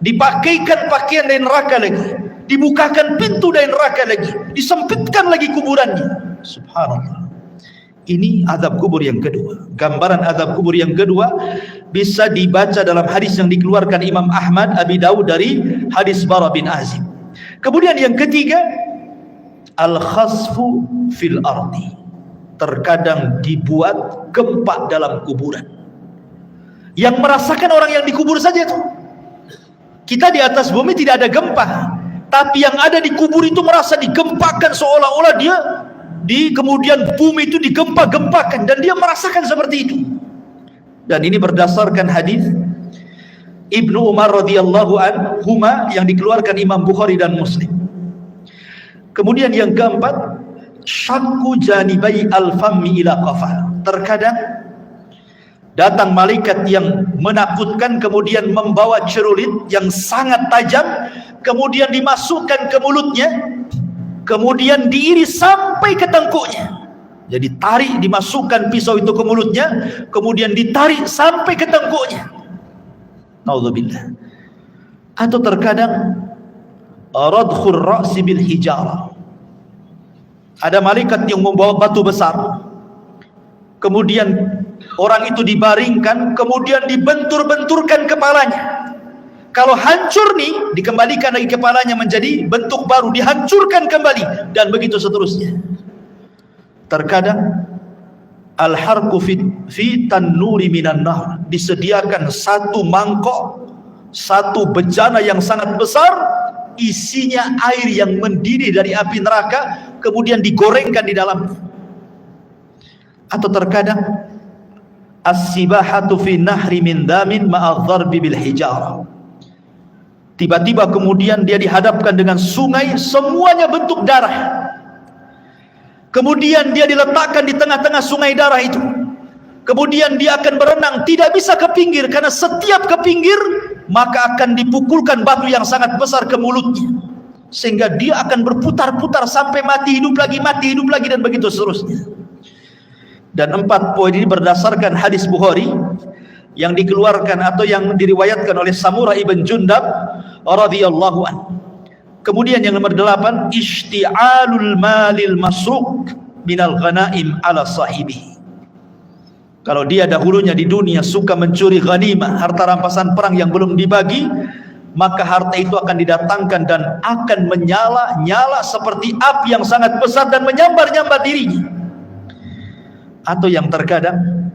dipakaikan pakaian dari neraka lagi, dibukakan pintu dari neraka lagi, disempitkan lagi kuburannya. Subhanallah. Ini azab kubur yang kedua. Gambaran azab kubur yang kedua bisa dibaca dalam hadis yang dikeluarkan Imam Ahmad, Abi Dawud dari hadis Bara bin Azib. Kemudian yang ketiga, al-khasfu fil ardi. Terkadang dibuat gempa dalam kuburan. Yang merasakan orang yang dikubur saja itu. Kita di atas bumi tidak ada gempa, tapi yang ada di kubur itu merasa digempakan, seolah-olah dia kemudian bumi itu digempa-gempakan, dan dia merasakan seperti itu. Dan ini berdasarkan hadis Ibnu Umar radhiyallahu anhuma yang dikeluarkan Imam Bukhari dan Muslim. Kemudian yang keempat, syakku janibai al-fammi ila qafa. Terkadang datang malaikat yang menakutkan, kemudian membawa cerulit yang sangat tajam, kemudian dimasukkan ke mulutnya, kemudian diiris sampai ke tengkuknya. Jadi tarik, dimasukkan pisau itu ke mulutnya, kemudian ditarik sampai ke tengkuknya. Naudzubillah. Atau terkadang radkhur ra'si bil hijarah. Ada malaikat yang membawa batu besar, kemudian orang itu dibaringkan, kemudian dibentur-benturkan kepalanya. Kalau hancur nih, dikembalikan lagi kepalanya menjadi bentuk baru, dihancurkan kembali, dan begitu seterusnya. Terkadang al-harqu fi tannuri minan nar, disediakan satu mangkok, satu bejana yang sangat besar, isinya air yang mendidih dari api neraka, kemudian digorengkan di dalamnya. Atau terkadang as-sibahatu fi nahri min damin ma'adh-dharbi bil hijarah. Tiba-tiba kemudian dia dihadapkan dengan sungai, semuanya bentuk darah. Kemudian dia diletakkan di tengah-tengah sungai darah itu. Kemudian dia akan berenang, tidak bisa ke pinggir, karena setiap ke pinggir maka akan dipukulkan batu yang sangat besar ke mulutnya, sehingga dia akan berputar-putar sampai mati hidup lagi, dan begitu seterusnya. Dan 4 poin ini berdasarkan hadis Bukhari yang dikeluarkan atau yang diriwayatkan oleh Samurah ibn Jundab radhiyallahu an. Kemudian yang nomor 8, isti'alul malil masruq minal ghanaim ala sahibi. Kalau dia dahulunya di dunia suka mencuri ghanimah, harta rampasan perang yang belum dibagi, maka harta itu akan didatangkan dan akan menyala-nyala seperti api yang sangat besar dan menyambar-nyambar dirinya. Atau yang terkadang,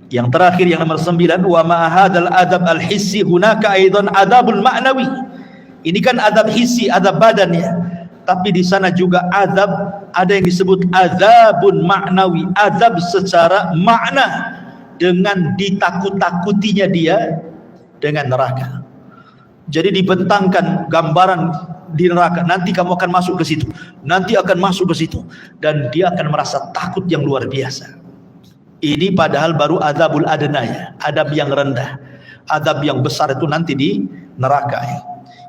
yang terakhir yang nomor 9, wa ma'ahadal adab al-hissi hunaka aidan adabul ma'nawi. Ini kan adab hissi, adab badan ya. Tapi di sana juga adab, ada yang disebut adabun ma'nawi, adab secara makna, dengan ditakut-takutinya dia dengan neraka. Jadi dibentangkan gambaran di neraka, nanti kamu akan masuk ke situ, nanti akan masuk ke situ, dan dia akan merasa takut yang luar biasa. Ini padahal baru adabul adna ya, adab yang rendah. Adab yang besar itu nanti di neraka ya.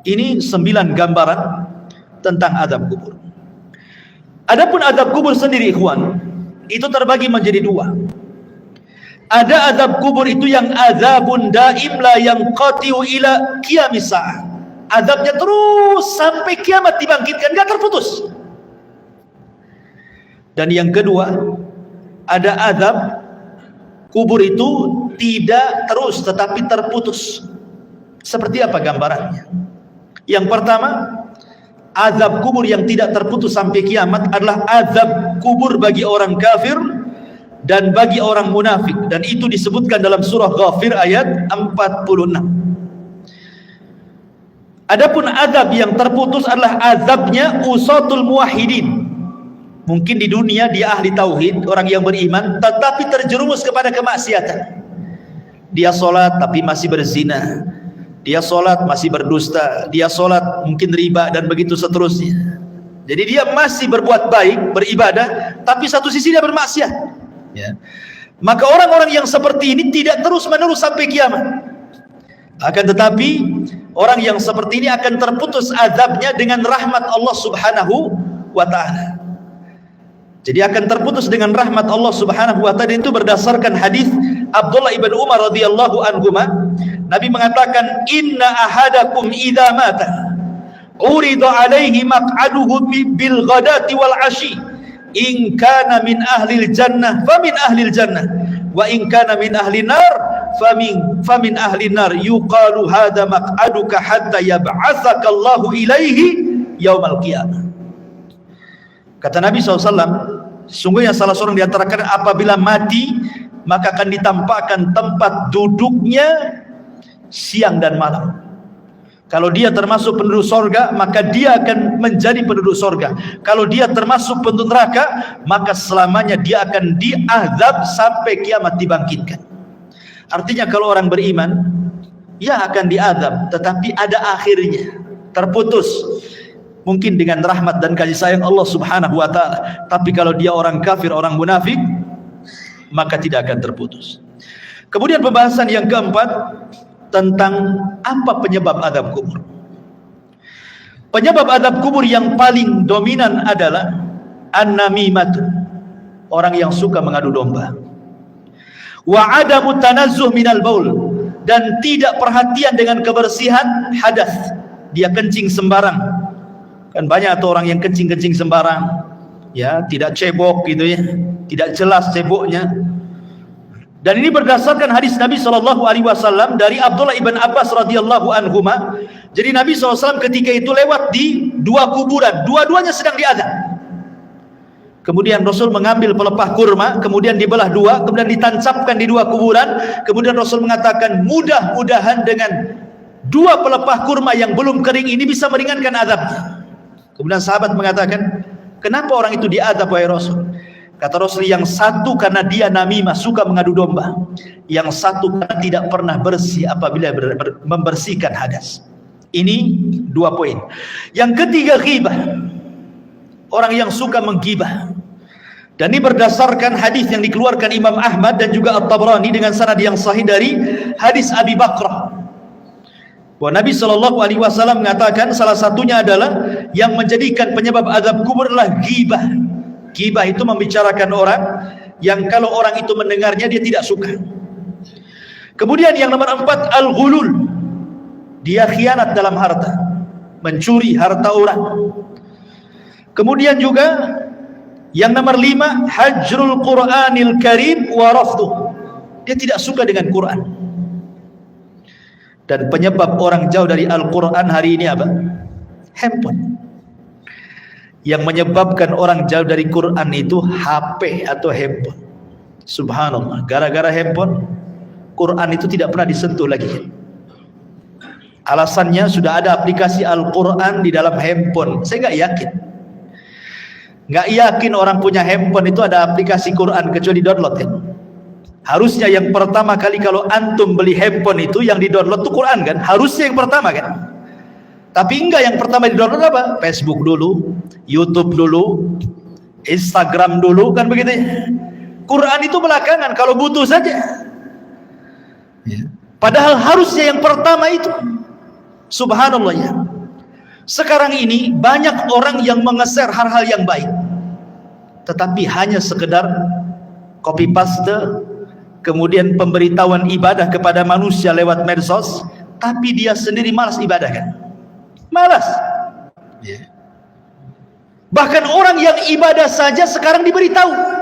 Ini 9 gambaran tentang adab kubur. Adapun adab kubur sendiri ikhwan, itu terbagi menjadi 2. Ada adab kubur itu yang azabun daim la yanqati'u ila qiyamis sa'ah. Adabnya terus sampai kiamat dibangkitkan, enggak terputus. Dan yang kedua, ada adab kubur itu tidak terus tetapi terputus. Seperti apa gambarannya? Yang pertama, azab kubur yang tidak terputus sampai kiamat adalah azab kubur bagi orang kafir dan bagi orang munafik, dan itu disebutkan dalam surah Ghafir ayat 46. Adapun azab yang terputus adalah azabnya usatul muwahhidin. Mungkin di dunia dia ahli tauhid, orang yang beriman, tetapi terjerumus kepada kemaksiatan. Dia sholat tapi masih berzina, dia sholat masih berdusta, dia sholat mungkin riba, dan begitu seterusnya. Jadi dia masih berbuat baik, beribadah, tapi satu sisi dia bermaksiat ya. Maka orang-orang yang seperti ini tidak terus menerus sampai kiamat. Akan tetapi orang yang seperti ini akan terputus azabnya dengan rahmat Allah subhanahu wa ta'ala. Jadi akan terputus dengan rahmat Allah subhanahu wa ta'ala. Itu berdasarkan hadis Abdullah ibn Umar radhiyallahu anhuma. Nabi mengatakan, inna ahadakum idza mata urida alaihi maq'aduhu bil ghadati wal ashi, in kana min ahlil jannah famin ahlil jannah, wa in kana min ahlin nar famin ahlin nar, yuqalu hadha maq'aduka hatta yab'atsaka Allahu ilaihi yaumal qiyamah. Kata Nabi SAW, sungguhnya salah seorang di antara kalian apabila mati, maka akan ditampakkan tempat duduknya siang dan malam. Kalau dia termasuk penduduk sorga, maka dia akan menjadi penduduk sorga. Kalau dia termasuk penduduk neraka, maka selamanya dia akan diazab sampai kiamat dibangkitkan. Artinya kalau orang beriman, ya akan diazab, tetapi ada akhirnya, terputus. Mungkin dengan rahmat dan kasih sayang Allah subhanahu wa ta'ala. Tapi kalau dia orang kafir, orang munafik, maka tidak akan terputus. Kemudian pembahasan yang keempat, tentang apa penyebab azab kubur. Penyebab azab kubur yang paling dominan adalah an-namimat, orang yang suka mengadu domba. Wa adamu tanazzuh minal baul, dan tidak perhatian dengan kebersihan hadas. Dia kencing sembarang. Kan banyak tuh orang yang kencing-kencing sembarang, ya, tidak cebok gitu ya, tidak jelas ceboknya. Dan ini berdasarkan hadis Nabi SAW dari Abdullah ibn Abbas radhiyallahu anhuma. Jadi Nabi SAW ketika itu lewat di 2 kuburan, dua-duanya sedang diazab. Kemudian Rasul mengambil pelepah kurma, kemudian dibelah 2, kemudian ditancapkan di 2 kuburan. Kemudian Rasul mengatakan, mudah-mudahan dengan 2 pelepah kurma yang belum kering ini bisa meringankan azabnya. Kemudian sahabat mengatakan, kenapa orang itu diazab wahai Rasul? Kata Rasul, yang satu karena dia namimah, suka mengadu domba. Yang satu karena tidak pernah bersih apabila membersihkan hadas. Ini 2 poin. Yang ketiga, ghibah. Orang yang suka menggibah. Dan ini berdasarkan hadis yang dikeluarkan Imam Ahmad dan juga At-Tabrani dengan sanad yang sahih dari hadis Abi Bakrah. Bahwa Nabi SAW mengatakan salah satunya adalah yang menjadikan penyebab azab kubur adalah ghibah. Ghibah itu membicarakan orang yang kalau orang itu mendengarnya dia tidak suka. Kemudian yang nomor 4, al-ghulul. Dia khianat dalam harta, mencuri harta orang. Kemudian juga yang nomor 5, hajrul Qur'anil Karim wa rafduh. Dia tidak suka dengan Quran. Dan penyebab orang jauh dari Al-Quran hari ini apa? Handphone. Yang menyebabkan orang jauh dari Quran itu HP atau handphone. Subhanallah, gara-gara handphone, Quran itu tidak pernah disentuh lagi. Alasannya sudah ada aplikasi Al-Quran di dalam handphone. Saya nggak yakin orang punya handphone itu ada aplikasi Quran kecuali download kan. Harusnya yang pertama kali kalau antum beli handphone itu yang di download itu Quran kan, harusnya yang pertama kan. Tapi enggak, yang pertama di download apa? Facebook dulu, YouTube dulu, Instagram dulu, kan begitu ya. Quran itu belakangan kalau butuh saja. Padahal harusnya yang pertama itu. Subhanallah ya. Sekarang ini banyak orang yang mengeser hal-hal yang baik, tetapi hanya sekedar copy paste, kemudian pemberitahuan ibadah kepada manusia lewat medsos, tapi dia sendiri malas ibadah kan? Malas. Bahkan orang yang ibadah saja sekarang diberitahu.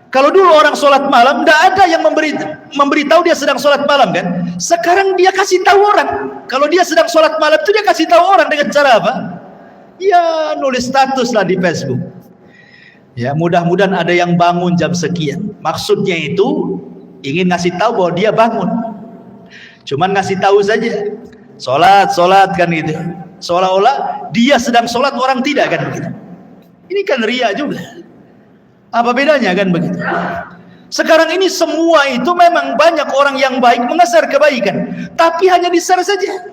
Kalau dulu orang sholat malam, tidak ada yang memberitahu dia sedang sholat malam kan? Sekarang dia kasih tahu orang. Kalau dia sedang sholat malam itu dia kasih tahu orang dengan cara apa? Ya nulis status lah di Facebook. Ya mudah-mudahan ada yang bangun jam sekian. Maksudnya itu ingin ngasih tahu bahwa dia bangun. Cuman ngasih tahu saja. Sholat kan gitu. Seolah-olah dia sedang sholat, orang tidak kan begitu. Ini kan ria juga. Apa bedanya kan begitu? Sekarang ini semua itu memang banyak orang yang baik mengeser kebaikan, tapi hanya di-share saja.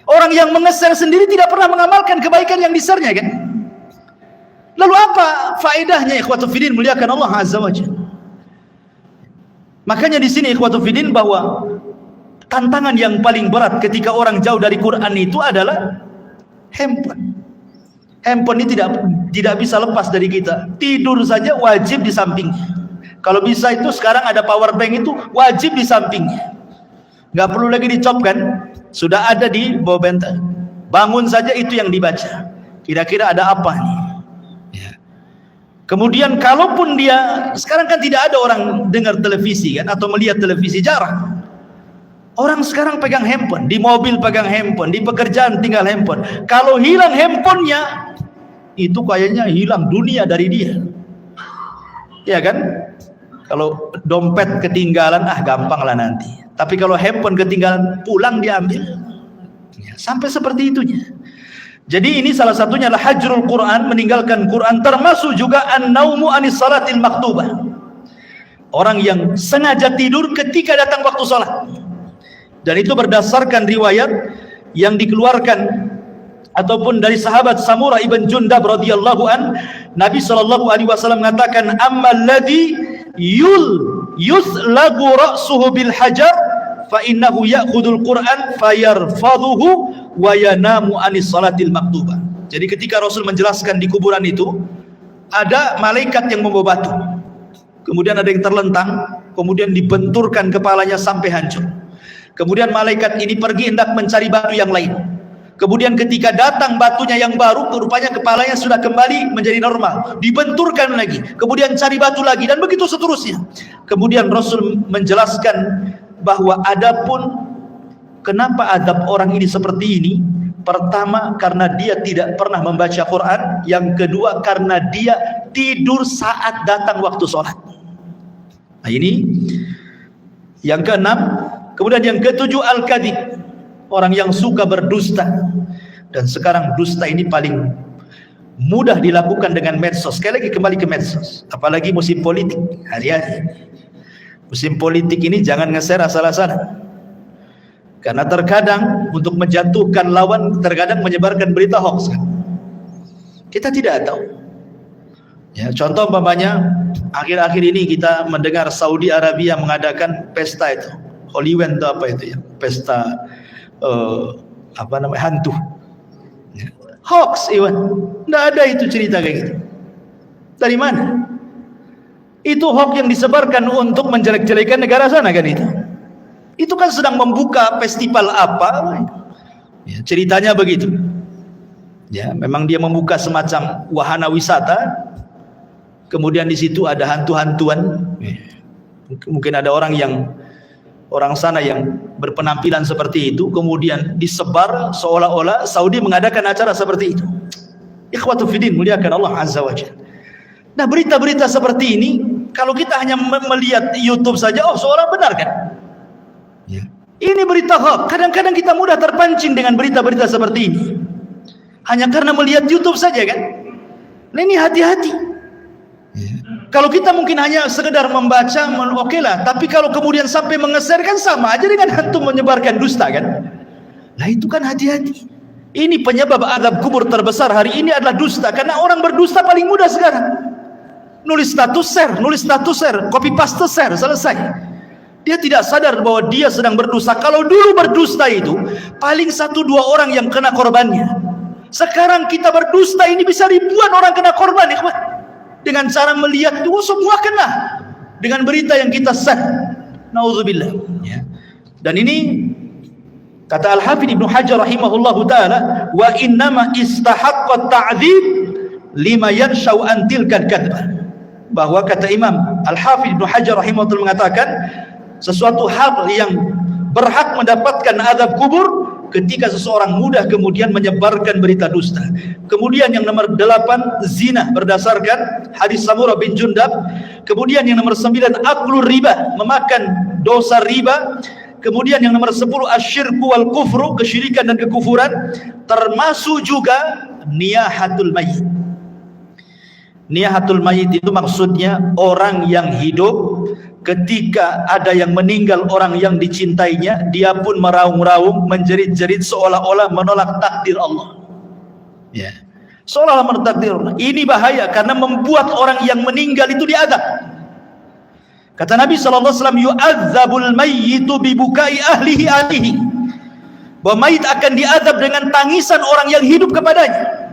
Orang yang mengeser sendiri tidak pernah mengamalkan kebaikan yang di-share-nya kan? Lalu apa faedahnya ikhwatul fillah muliakan Allah azza wajalla? Makanya di sini ikhwatul fillah bahwa tantangan yang paling berat ketika orang jauh dari Quran itu adalah handphone. Handphone ini tidak bisa lepas dari kita. Tidur saja wajib di sampingnya. Kalau bisa itu sekarang ada power bank itu wajib di sampingnya. Nggak perlu lagi dicop kan? Sudah ada di bawah bantal. Bangun saja itu yang dibaca. Kira-kira ada apa nih? Ya. Kemudian kalaupun dia sekarang kan tidak ada orang dengar televisi kan atau melihat televisi, jarang. Orang sekarang pegang handphone, di mobil pegang handphone, di pekerjaan tinggal handphone. Kalau hilang handphonenya, itu kayaknya hilang dunia dari dia. Ya kan? Kalau dompet ketinggalan, gampang lah nanti. Tapi kalau handphone ketinggalan, pulang diambil. Ya, sampai seperti itunya. Jadi ini salah satunya adalah hajrul Quran, meninggalkan Quran, termasuk juga an-naumu anis salatil maktubah. Orang yang sengaja tidur ketika datang waktu salat. Dan itu berdasarkan riwayat yang dikeluarkan ataupun dari sahabat Samurah ibn Jundab radhiyallahu an, Nabi sallallahu alaihi wasallam mengatakan, ammal ladzi yuslagu ra'suhu bil hajar fa innahu ya'khudul Qur'an fayarfadhuhu wa yanamu anis salatil maktubah. Jadi ketika Rasul menjelaskan di kuburan itu ada malaikat yang membawa batu. Kemudian ada yang terlentang, kemudian dibenturkan kepalanya sampai hancur. Kemudian malaikat ini pergi hendak mencari batu yang lain. Kemudian ketika datang batunya yang baru, rupanya kepalanya sudah kembali menjadi normal. Dibenturkan lagi, kemudian cari batu lagi, dan begitu seterusnya. Kemudian Rasul menjelaskan bahwa adapun kenapa adab orang ini seperti ini, pertama karena dia tidak pernah membaca Quran, yang kedua karena dia tidur saat datang waktu sholat. Nah ini yang keenam. Kemudian yang ketujuh al-kadhib, orang yang suka berdusta. Dan sekarang dusta ini paling mudah dilakukan dengan medsos. Sekali lagi kembali ke medsos, apalagi musim politik hari-hari. Musim politik ini jangan nge-share asal-asalan, karena terkadang untuk menjatuhkan lawan, terkadang menyebarkan berita hoax. Kita tidak tahu ya, contoh umpamanya akhir-akhir ini kita mendengar Saudi Arabia mengadakan pesta itu Hollywood itu apa itu ya, pesta hantu, hoax Iwan. Tidak ada itu cerita kayak gitu. Dari mana? Itu hoax yang disebarkan untuk menjelek-jelekan negara sana kan itu. Itu kan sedang membuka festival apa? Ya, ceritanya begitu. Ya, memang dia membuka semacam wahana wisata. Kemudian di situ ada hantu-hantuan. Mungkin ada orang sana yang berpenampilan seperti itu, kemudian disebar seolah-olah Saudi mengadakan acara seperti itu. Ikhwatu fiddin, muliakan Allah Azza wa Jalla. Nah, berita-berita seperti ini kalau kita hanya melihat YouTube saja, oh seolah benar kan? Ya. Ini berita hoax. Kadang-kadang kita mudah terpancing dengan berita-berita seperti ini. Hanya karena melihat YouTube saja kan? Nah, ini hati-hati. Ya. Kalau kita mungkin hanya sekedar membaca, oke lah. Tapi kalau kemudian sampai mengeser kan sama aja dengan hantu menyebarkan dusta kan? Nah itu kan hati-hati. Ini penyebab azab kubur terbesar hari ini adalah dusta. Karena orang berdusta paling mudah sekarang. Nulis status share, copy paste share, selesai. Dia tidak sadar bahwa dia sedang berdusta. Kalau dulu berdusta itu paling 1-2 orang yang kena korbannya. Sekarang kita berdusta ini bisa ribuan orang kena korban, ikhwan. Dengan cara melihat itu semua kena dengan berita yang kita share. Nauzubillah. Ya. Dan ini kata Al-Hafidz Ibnu Hajar rahimahullahu taala, wa innama istahaqqa ta'dzib lima yanshau an tilkal kadzbah. Bahwa kata Imam Al-Hafidz Ibnu Hajar rahimahullah mengatakan sesuatu hal yang berhak mendapatkan azab kubur ketika seseorang mudah kemudian menyebarkan berita dusta. Kemudian yang nomor 8 zina berdasarkan hadis Samurah bin Jundab. Kemudian yang nomor 9 aklur riba, memakan dosa riba. Kemudian yang nomor 10 asyirku wal kufru, kesyirikan dan kekufuran, termasuk juga niyahatul mayit. Niyahatul mayit itu maksudnya orang yang hidup ketika ada yang meninggal orang yang dicintainya, dia pun meraung-raung, menjerit-jerit seolah-olah menolak takdir Allah. Ya. Seolah-olah menolak takdir Allah. Ini bahaya karena membuat orang yang meninggal itu diazab. Kata Nabi SAW, yu'adzabul mayyitu bibukai ahlihi. Bahwa mayit akan diazab dengan tangisan orang yang hidup kepadanya.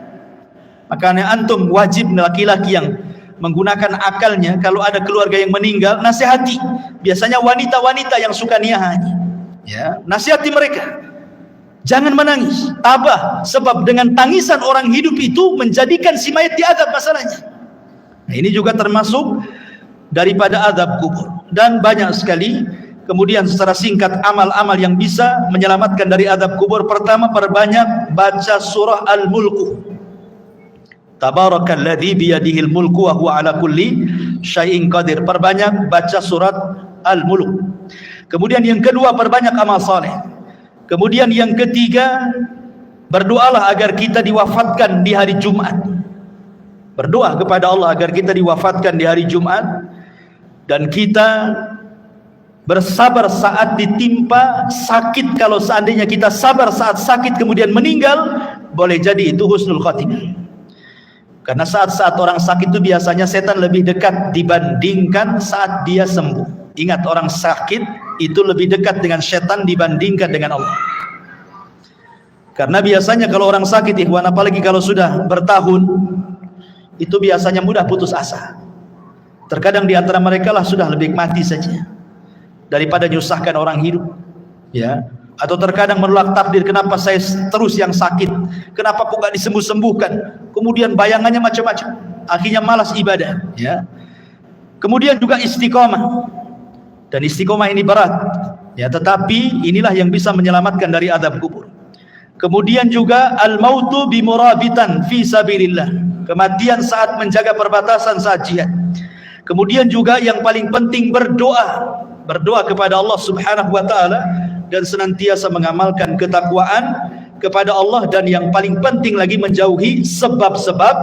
Makanya antum wajib laki-laki yang menggunakan akalnya, kalau ada keluarga yang meninggal, nasihati. Biasanya wanita-wanita yang suka niyahannya, ya, nasihati mereka. Jangan menangis, tabah, sebab dengan tangisan orang hidup itu menjadikan si mayat diazab masalahnya. Nah, ini juga termasuk daripada azab kubur. Dan banyak sekali. Kemudian secara singkat amal-amal yang bisa menyelamatkan dari azab kubur. Pertama, perbanyak baca surah Al-Mulku. Tabarakalladzi biyadihil mulku wa huwa ala kulli syai'in qadir. Perbanyak baca surat Al-Mulk. Kemudian yang kedua, perbanyak amal saleh. Kemudian yang ketiga, berdoalah agar kita diwafatkan di hari Jumat. Berdoa kepada Allah agar kita diwafatkan di hari Jumat, dan kita bersabar saat ditimpa sakit. Kalau seandainya kita sabar saat sakit kemudian meninggal, boleh jadi itu husnul khatimah. Karena saat-saat orang sakit itu biasanya setan lebih dekat dibandingkan saat dia sembuh. Ingat, orang sakit itu lebih dekat dengan setan dibandingkan dengan Allah. Karena biasanya kalau orang sakit, ikhwan, apalagi kalau sudah bertahun, itu biasanya mudah putus asa. Terkadang di antara mereka lah sudah lebih mati saja daripada nyusahkan orang hidup, ya. Atau terkadang menolak takdir, kenapa saya terus yang sakit, kenapa kok gak disembuh-sembuhkan. Kemudian bayangannya macam-macam, akhirnya malas ibadah, ya. Kemudian juga istiqomah, dan istiqomah ini berat, ya, tetapi inilah yang bisa menyelamatkan dari azab kubur. Kemudian juga al-mautu bimurabitan fi sabilillah, kematian saat menjaga perbatasan saat jihad. Kemudian juga yang paling penting berdoa kepada Allah Subhanahu wa taala, dan senantiasa mengamalkan ketakwaan kepada Allah, dan yang paling penting lagi menjauhi sebab-sebab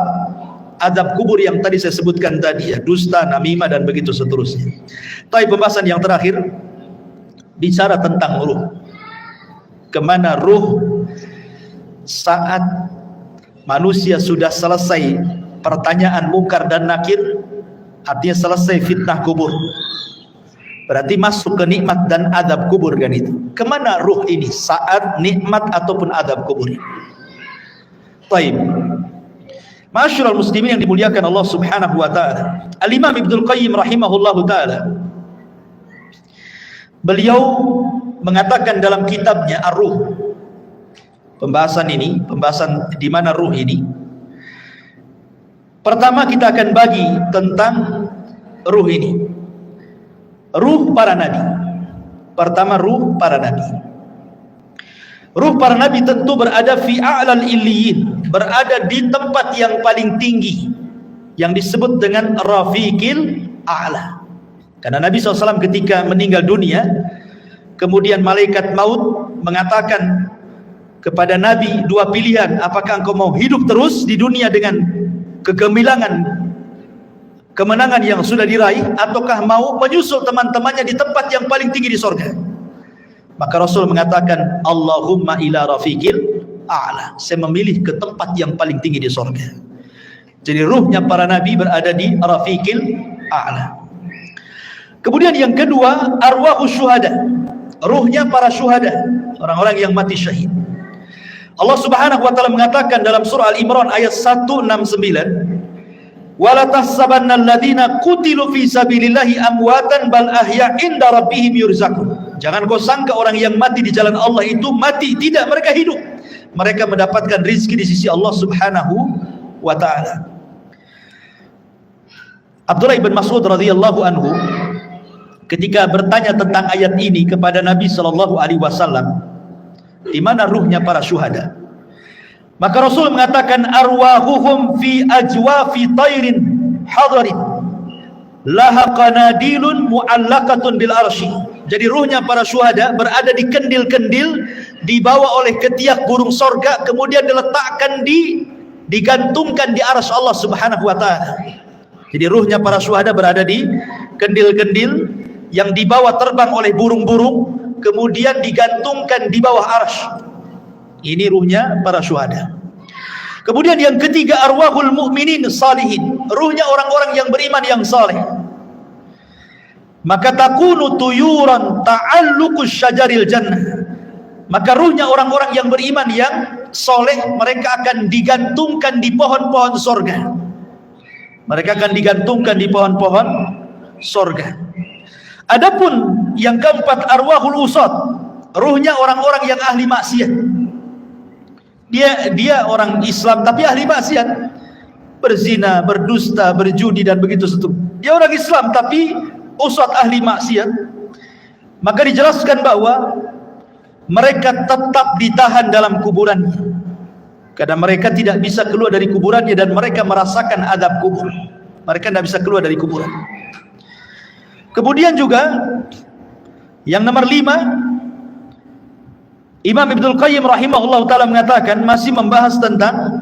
azab kubur yang tadi saya sebutkan tadi, ya, dusta, namimah, dan begitu seterusnya. Tapi pembahasan yang terakhir bicara tentang ruh. Kemana ruh saat manusia sudah selesai pertanyaan mungkar dan nakir, artinya selesai fitnah kubur. Berarti masuk ke nikmat dan azab kubur kan itu. Kemana ruh ini saat nikmat ataupun azab kubur? Baik. Ma'asyiral muslimin yang dimuliakan Allah Subhanahu wa taala. Al-Imam Ibnu Qayyim rahimahullahu taala, beliau mengatakan dalam kitabnya Ar-Ruh, pembahasan di mana ruh ini. Pertama kita akan bagi tentang ruh ini. Ruh para nabi. Pertama, ruh para nabi. Ruh para nabi tentu berada fi a'lal illiyin, berada di tempat yang paling tinggi, yang disebut dengan rafiqil a'la. Karena Nabi SAW ketika meninggal dunia, kemudian malaikat maut mengatakan kepada Nabi dua pilihan, apakah engkau mau hidup terus di dunia dengan kegemilangan, kemenangan yang sudah diraih, ataukah mau menyusul teman-temannya di tempat yang paling tinggi di sorga. Maka Rasul mengatakan, Allahumma ila rafiqil a'la, saya memilih ke tempat yang paling tinggi di sorga. Jadi ruhnya para nabi berada di rafiqil a'la. Kemudian yang kedua, arwahus syuhada, ruhnya para syuhada, orang-orang yang mati syahid. Allah Subhanahu wa taala mengatakan dalam surah Al-Imran ayat 169, wala tahsabanna alladziina qutilu fi sabilillahi amwatan bal ahya' inda rabbihim yurzaqun. Jangan kau sangka orang yang mati di jalan Allah itu mati, tidak, mereka hidup. Mereka mendapatkan rezeki di sisi Allah Subhanahu wa taala. Abdullah bin Mas'ud radhiyallahu anhu ketika bertanya tentang ayat ini kepada Nabi sallallahu alaihi wasallam, di mana ruhnya para syuhada, maka Rasul mengatakan, arwahuhum fi ajwafi tairin hadarin laha qanadilun mu'allaqatun bil arsy. Jadi ruhnya para syuhada berada di kendil-kendil, dibawa oleh ketiak burung sorga, kemudian diletakkan digantungkan di arsy Allah Subhanahu wa taala. Jadi ruhnya para syuhada berada di kendil-kendil yang dibawa terbang oleh burung-burung, kemudian digantungkan di bawah arsy. Ini ruhnya para syuhada. Kemudian yang ketiga, arwahul mu'minin salihin, ruhnya orang-orang yang beriman yang saleh. Maka takunu tuyuran ta'alluqus syajaril jannah, maka ruhnya orang-orang yang beriman yang saleh, mereka akan digantungkan di pohon-pohon sorga. Mereka akan digantungkan di pohon-pohon sorga. Adapun yang keempat, arwahul usad, ruhnya orang-orang yang ahli maksiat. Dia orang Islam tapi ahli maksiat, berzina, berdusta, berjudi dan begitu seterusnya. Dia orang Islam tapi usad ahli maksiat. Maka dijelaskan bahwa mereka tetap ditahan dalam kuburannya, karena mereka tidak bisa keluar dari kuburannya dan mereka merasakan adab kubur. Mereka tidak bisa keluar dari kuburan. Kemudian juga yang nomor 5, Imam Ibnul Qayyim rahimahullah ta'ala mengatakan, masih membahas tentang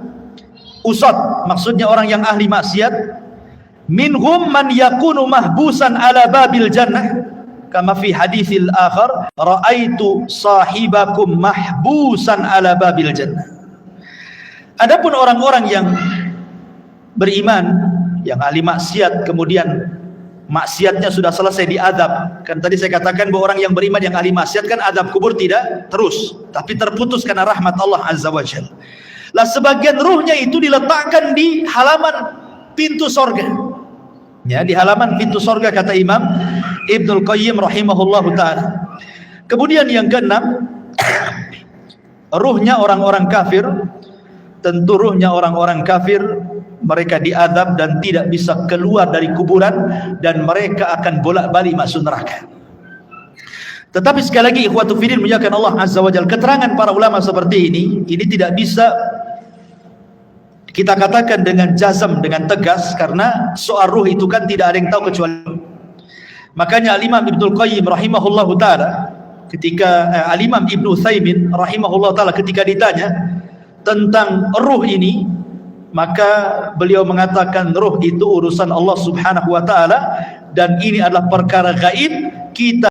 usad, maksudnya orang yang ahli maksiat. Minhum man yakunu mahbusan ala babil jannah, kama fi haditsil akhar, ra'aitu sahibakum mahbusan ala babil jannah. Adapun orang-orang yang beriman, yang ahli maksiat, kemudian maksiatnya sudah selesai diadab. Kan tadi saya katakan bahwa orang yang beriman yang ahli maksiat kan adab kubur tidak terus, tapi terputus karena rahmat Allah Azza wa Jalla. Lah sebagian ruhnya itu diletakkan di halaman pintu sorga. Ya, di halaman pintu sorga kata Imam Ibnul Qayyim rahimahullahu ta'ala. Kemudian yang keenam, ruhnya orang-orang kafir. Tentu ruhnya orang-orang kafir, mereka diadab dan tidak bisa keluar dari kuburan, dan mereka akan bolak-balik masuk neraka. Tetapi sekali lagi ikhwatu fiddin muliakan Allah Azza wa Jalla, keterangan para ulama seperti ini tidak bisa kita katakan dengan jazam, dengan tegas, karena soal ruh itu kan tidak ada yang tahu kecuali. Makanya Al-Imam Ibnul Qayyim rahimahullahu ta'ala ketika Al-Imam Ibnu Utsaimin rahimahullahu ta'ala ketika ditanya tentang ruh ini, maka beliau mengatakan ruh itu urusan Allah Subhanahu wa ta'ala, dan ini adalah perkara gaib. Kita